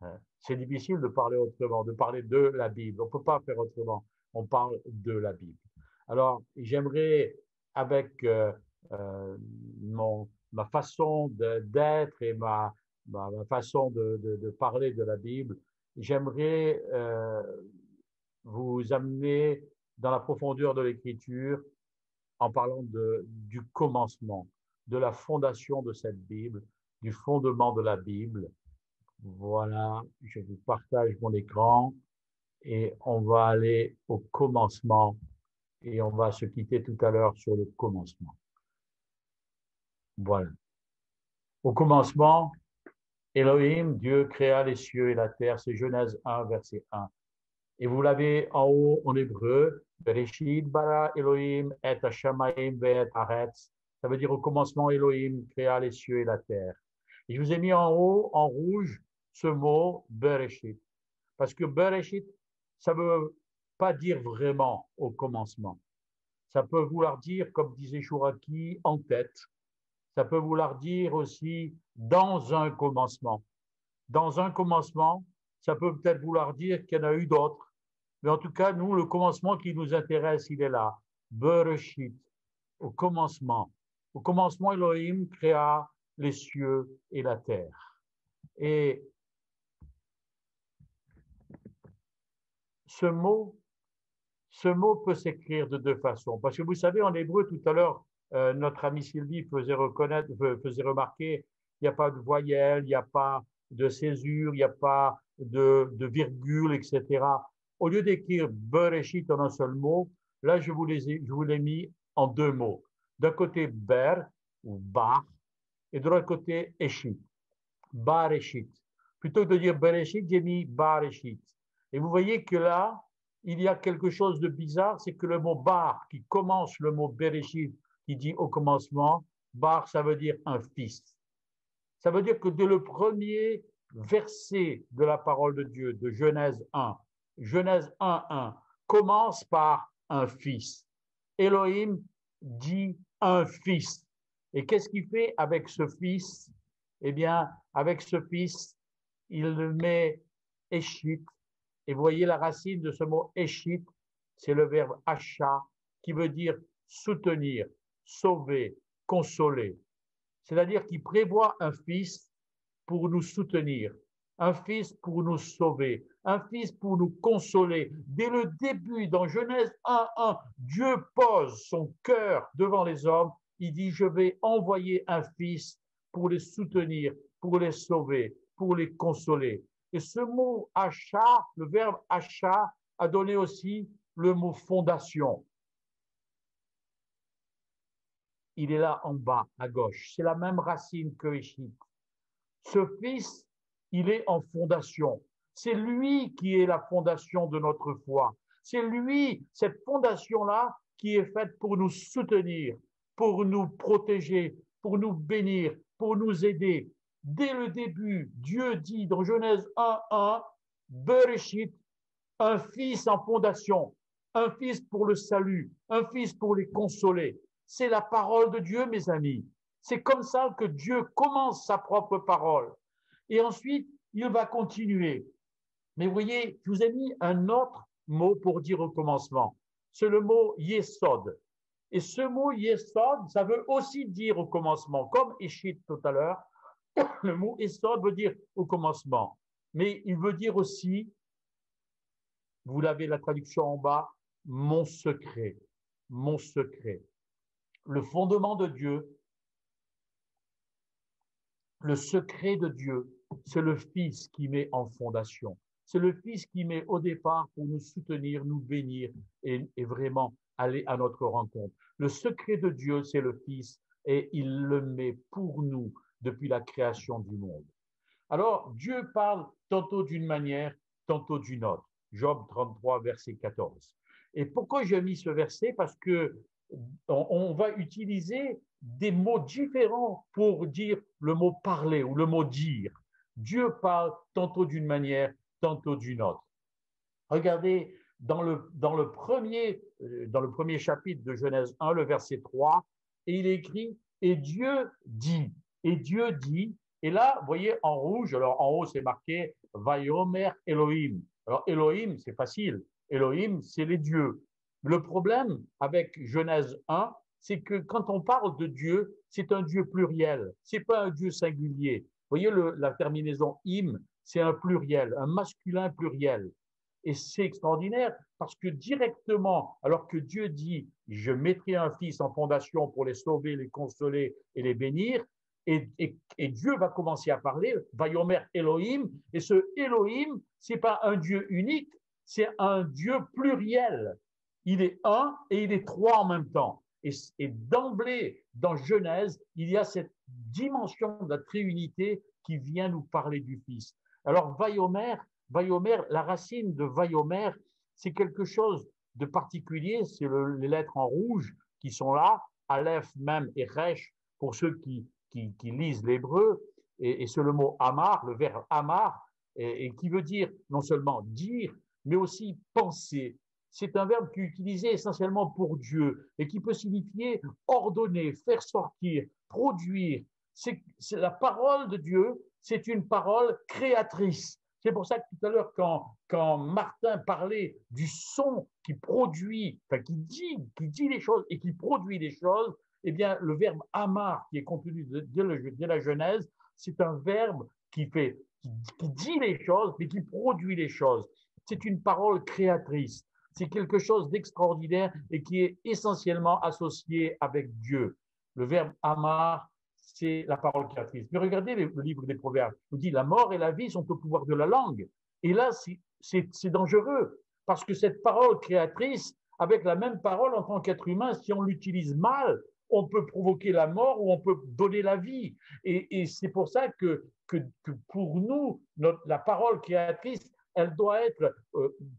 Hein? C'est difficile de parler autrement, de parler de la Bible. On ne peut pas faire autrement. On parle de la Bible. Alors, j'aimerais, avec ma façon d'être et ma façon de parler de la Bible, j'aimerais vous amener dans la profondeur de l'Écriture en parlant du commencement, de la fondation de cette Bible, du fondement de la Bible. Voilà, je vous partage mon écran et on va aller au commencement et on va se quitter tout à l'heure sur le commencement. Voilà. Au commencement, Elohim, Dieu créa les cieux et la terre, c'est Genèse 1, verset 1. Et vous l'avez en haut en hébreu, Bereshit bara Elohim et hashamayim ve'et haaretz. Ça veut dire au commencement, Elohim créa les cieux et la terre. Et je vous ai mis en haut, en rouge, ce mot Bereshit. Parce que Bereshit, ça ne veut pas dire vraiment au commencement. Ça peut vouloir dire, comme disait Chouraki, en tête. Ça peut vouloir dire aussi dans un commencement. Dans un commencement, ça peut peut-être vouloir dire qu'il y en a eu d'autres. Mais en tout cas, nous, le commencement qui nous intéresse, il est là. Bereshit, au commencement. Au commencement, Elohim créa les cieux et la terre. Et ce mot peut s'écrire de deux façons. Parce que vous savez, en hébreu, tout à l'heure, notre ami Sylvie faisait remarquer, il n'y a pas de voyelle, il n'y a pas de césure, il n'y a pas de virgule, etc. Au lieu d'écrire Bereshit en un seul mot, là, je vous l'ai mis en deux mots. D'un côté, Ber, ou Bar, et de l'autre côté, Eshit. Bareshit. Plutôt que de dire Bereshit, j'ai mis Bareshit. Et vous voyez que là, il y a quelque chose de bizarre, c'est que le mot Bar, qui commence le mot Bereshit, qui dit au commencement, Bar, ça veut dire un fils. Ça veut dire que dès le premier verset de la parole de Dieu, de Genèse 1, Genèse 1, commence par un fils. Elohim dit un fils. Et qu'est-ce qu'il fait avec ce fils? Eh bien, avec ce fils, il met Eshit. Et vous voyez la racine de ce mot Eshit, c'est le verbe Asha, qui veut dire soutenir, sauver, consoler. C'est-à-dire qu'il prévoit un fils pour nous soutenir, un fils pour nous sauver, un fils pour nous consoler. Dès le début, dans Genèse 1, Dieu pose son cœur devant les hommes. Il dit, je vais envoyer un fils pour les soutenir, pour les sauver, pour les consoler. Et ce mot Asha, le verbe Asha, a donné aussi le mot fondation. Il est là en bas, à gauche. C'est la même racine que Eshit. Ce fils, il est en fondation. C'est lui qui est la fondation de notre foi. C'est lui, cette fondation-là, qui est faite pour nous soutenir, pour nous protéger, pour nous bénir, pour nous aider. Dès le début, Dieu dit dans Genèse 1, Bereshit, un fils en fondation, un fils pour le salut, un fils pour les consoler. C'est la parole de Dieu, mes amis. C'est comme ça que Dieu commence sa propre parole. Et ensuite, il va continuer. Mais vous voyez, je vous ai mis un autre mot pour dire au commencement. C'est le mot Yesod. Et ce mot Yesod, ça veut aussi dire au commencement, comme Eshit tout à l'heure. Le mot Yesod veut dire au commencement. Mais il veut dire aussi, vous l'avez la traduction en bas, mon secret. Mon secret. Le fondement de Dieu, le secret de Dieu, c'est le Fils qui met en fondation. C'est le Fils qui met au départ pour nous soutenir, nous bénir et vraiment aller à notre rencontre. Le secret de Dieu, c'est le Fils et il le met pour nous depuis la création du monde. Alors, Dieu parle tantôt d'une manière, tantôt d'une autre. Job 33, verset 14. Et pourquoi j'ai mis ce verset? Parce que on va utiliser des mots différents pour dire le mot parler ou le mot dire. Dieu parle tantôt d'une manière, tantôt d'une autre. Regardez, dans le premier chapitre de Genèse 1, le verset 3, et il est écrit « Et Dieu dit ». Et Dieu dit, et là, vous voyez en rouge, alors en haut c'est marqué « Vayomer Elohim ». Alors Elohim, c'est facile. Elohim, c'est les dieux. Le problème avec Genèse 1, c'est que quand on parle de Dieu, c'est un Dieu pluriel, c'est pas un Dieu singulier. Vous voyez la terminaison im, c'est un pluriel, un masculin pluriel. Et c'est extraordinaire parce que directement, alors que Dieu dit « Je mettrai un fils en fondation pour les sauver, les consoler et les bénir », et Dieu va commencer à parler, Vayomer Elohim, et ce Elohim, c'est pas un Dieu unique, c'est un Dieu pluriel. Il est un et il est trois en même temps. Et d'emblée, dans Genèse, il y a cette dimension de la trinité qui vient nous parler du Fils. Alors, Vayomer, la racine de Vayomer, c'est quelque chose de particulier, c'est les lettres en rouge qui sont là, Aleph, Mem et Resh, pour ceux qui lisent l'hébreu, et c'est le mot Amar, le verbe Amar, et qui veut dire non seulement dire, mais aussi penser. C'est un verbe qui est utilisé essentiellement pour Dieu et qui peut signifier ordonner, faire sortir, produire. C'est la parole de Dieu, c'est une parole créatrice. C'est pour ça que tout à l'heure, quand Martin parlait du son qui produit, enfin qui dit les choses et qui produit les choses, eh bien, le verbe amar, qui est contenu de la Genèse, c'est un verbe qui dit les choses, mais qui produit les choses. C'est une parole créatrice. C'est quelque chose d'extraordinaire et qui est essentiellement associé avec Dieu. Le verbe amar, c'est la parole créatrice. Mais regardez le livre des Proverbes. Il dit la mort et la vie sont au pouvoir de la langue. Et là, c'est dangereux parce que cette parole créatrice, avec la même parole en tant qu'être humain, si on l'utilise mal, on peut provoquer la mort ou on peut donner la vie. Et c'est pour ça que pour nous, la parole créatrice, elle doit être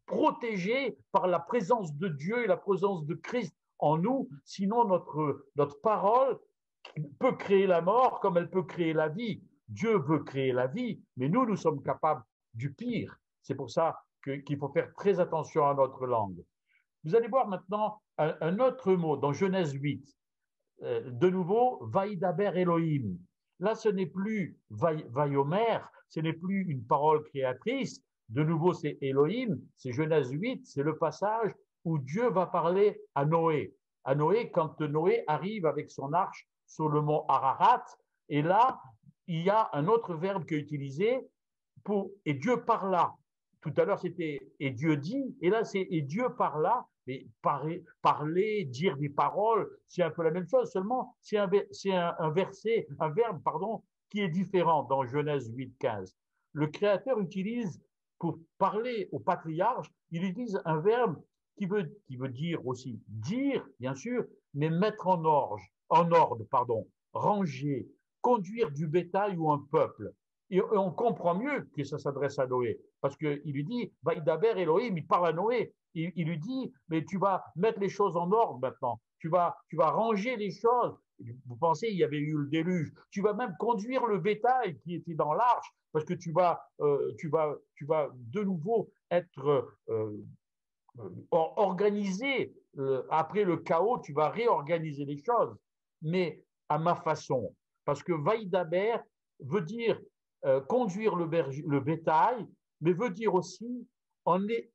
protégée par la présence de Dieu et la présence de Christ en nous. Sinon, notre parole peut créer la mort comme elle peut créer la vie. Dieu veut créer la vie, mais nous sommes capables du pire. C'est pour ça qu'il faut faire très attention à notre langue. Vous allez voir maintenant un autre mot dans Genèse 8. De nouveau, Vaïdaber Elohim. Là, ce n'est plus Vayomer, ce n'est plus une parole créatrice. De nouveau, c'est Elohim, c'est Genèse 8, c'est le passage où Dieu va parler à Noé. À Noé, quand Noé arrive avec son arche sur le mont Ararat, et là, il y a un autre verbe qui est utilisé pour « et Dieu parla ». Tout à l'heure, c'était « et Dieu dit », et là, c'est « et Dieu parla ». Mais parler, dire des paroles, c'est un peu la même chose, seulement c'est un verbe, qui est différent dans Genèse 8, 15. Le Créateur utilise, pour parler au patriarche, il utilise un verbe qui veut dire aussi dire, bien sûr, mais mettre en ordre, ranger, conduire du bétail ou un peuple. Et on comprend mieux que ça s'adresse à Noé, parce qu'il lui dit, Vaïdaber Elohim, il parle à Noé. Il lui dit, mais tu vas mettre les choses en ordre maintenant. Tu vas ranger les choses. Vous pensez, il y avait eu le déluge. Tu vas même conduire le bétail qui était dans l'arche, parce que tu vas de nouveau être organisé. Après le chaos, tu vas réorganiser les choses, mais à ma façon. Parce que Vaïdaber veut dire conduire le bétail, mais veut dire aussi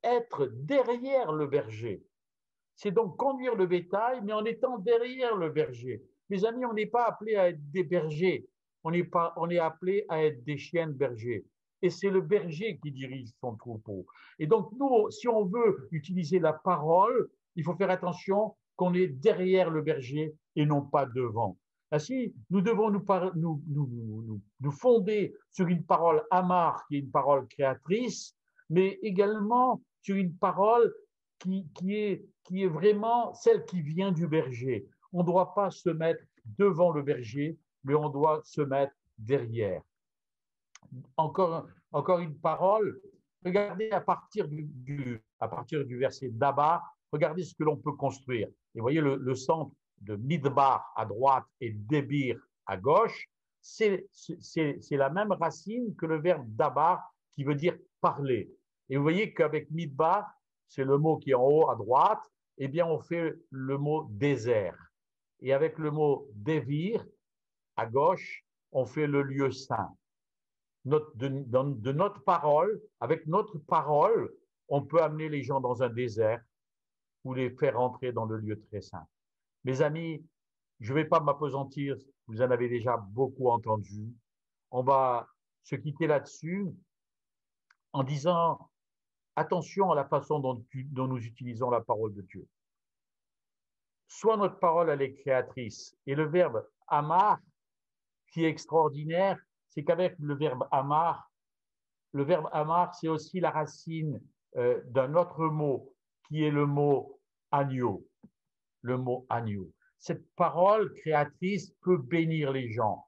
être derrière le berger. C'est donc conduire le bétail, mais en étant derrière le berger. Mes amis, on n'est pas appelé à être des bergers, on est appelé à être des chiens bergers. Et c'est le berger qui dirige son troupeau. Et donc, nous, si on veut utiliser la parole, il faut faire attention qu'on est derrière le berger et non pas devant. Ainsi, nous devons nous fonder sur une parole amar, qui est une parole créatrice, mais également sur une parole qui est vraiment celle qui vient du berger. On ne doit pas se mettre devant le berger, mais on doit se mettre derrière. Encore une parole, regardez à partir du verset d'Abba, regardez ce que l'on peut construire. Et vous voyez le centre de Midbar à droite et Débir à gauche, c'est la même racine que le verbe Dabar qui veut dire parler. Et vous voyez qu'avec Midbar, c'est le mot qui est en haut à droite, eh bien on fait le mot désert. Et avec le mot Dévir à gauche, on fait le lieu saint. De notre parole, avec notre parole, on peut amener les gens dans un désert ou les faire entrer dans le lieu très saint. Mes amis, je ne vais pas m'appesantir, vous en avez déjà beaucoup entendu. On va se quitter là-dessus en disant attention à la façon dont nous utilisons la parole de Dieu. Soit notre parole, elle est créatrice. Et le verbe amar, qui est extraordinaire, c'est qu'avec le verbe amar, c'est aussi la racine d'un autre mot, qui est le mot agneau. Le mot agneau. Cette parole créatrice peut bénir les gens.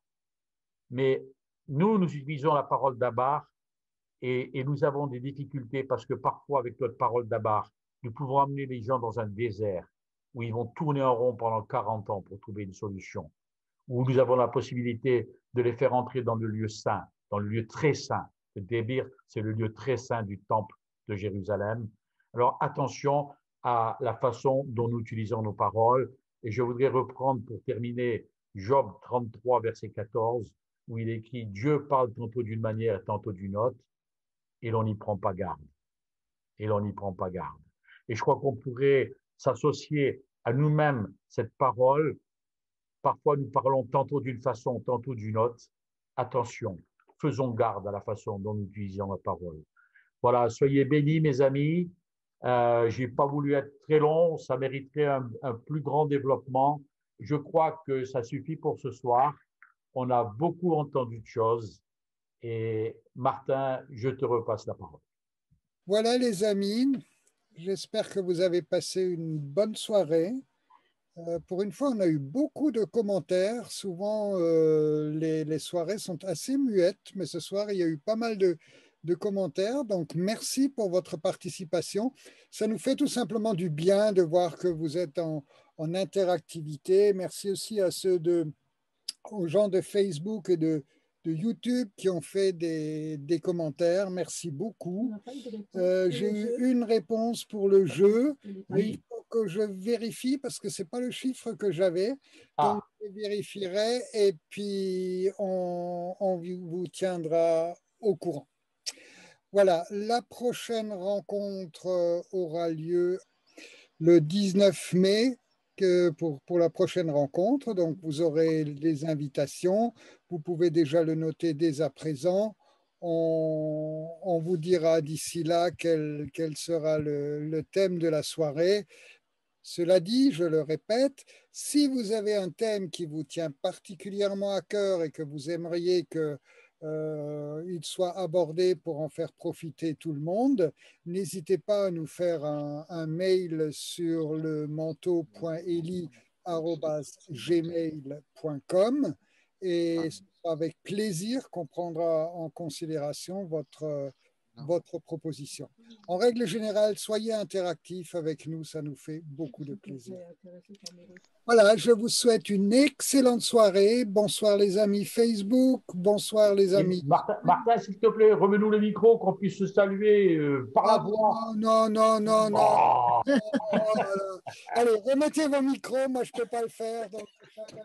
Mais nous utilisons la parole d'Abar et nous avons des difficultés parce que parfois, avec notre parole d'Abar, nous pouvons amener les gens dans un désert où ils vont tourner en rond pendant 40 ans pour trouver une solution, où nous avons la possibilité de les faire entrer dans le lieu saint, dans le lieu très saint, Le Débir, c'est le lieu très saint du temple de Jérusalem. Alors attention à la façon dont nous utilisons nos paroles. Et je voudrais reprendre pour terminer Job 33, verset 14, où il est écrit « Dieu parle tantôt d'une manière, tantôt d'une autre, et l'on n'y prend pas garde. » Et l'on n'y prend pas garde. Et je crois qu'on pourrait s'associer à nous-mêmes cette parole. Parfois, nous parlons tantôt d'une façon, tantôt d'une autre. Attention, faisons garde à la façon dont nous utilisons la parole. Voilà, soyez bénis, mes amis. Je n'ai pas voulu être très long, ça mériterait un plus grand développement. Je crois que ça suffit pour ce soir. On a beaucoup entendu de choses. Et Martin, je te repasse la parole. Voilà les amis, j'espère que vous avez passé une bonne soirée. Pour une fois, on a eu beaucoup de commentaires. Souvent, les soirées sont assez muettes, mais ce soir, il y a eu pas mal de commentaires. Donc, merci pour votre participation. Ça nous fait tout simplement du bien de voir que vous êtes en interactivité. Merci aussi aux gens de Facebook et de YouTube qui ont fait des commentaires. Merci beaucoup. J'ai eu une réponse pour le jeu, mais il faut que je vérifie parce que ce n'est pas le chiffre que j'avais. Donc, je vérifierai et puis on vous tiendra au courant. Voilà, la prochaine rencontre aura lieu le 19 mai. Pour la prochaine rencontre. Donc, vous aurez les invitations. Vous pouvez déjà le noter dès à présent. On vous dira d'ici là quel sera le thème de la soirée. Cela dit, je le répète, si vous avez un thème qui vous tient particulièrement à cœur et que vous aimeriez qu'il soit abordé pour en faire profiter tout le monde, n'hésitez pas à nous faire un mail sur le manteau.eli@gmail.com et avec plaisir qu'on prendra en considération votre proposition. En règle générale, soyez interactifs avec nous, ça nous fait beaucoup de plaisir. Voilà, je vous souhaite une excellente soirée. Bonsoir les amis Facebook, bonsoir les amis. Martin, s'il te plaît, remets-nous le micro, qu'on puisse se saluer par la voix. Non. Allez, remettez vos micros, moi je ne peux pas le faire. Donc chacun...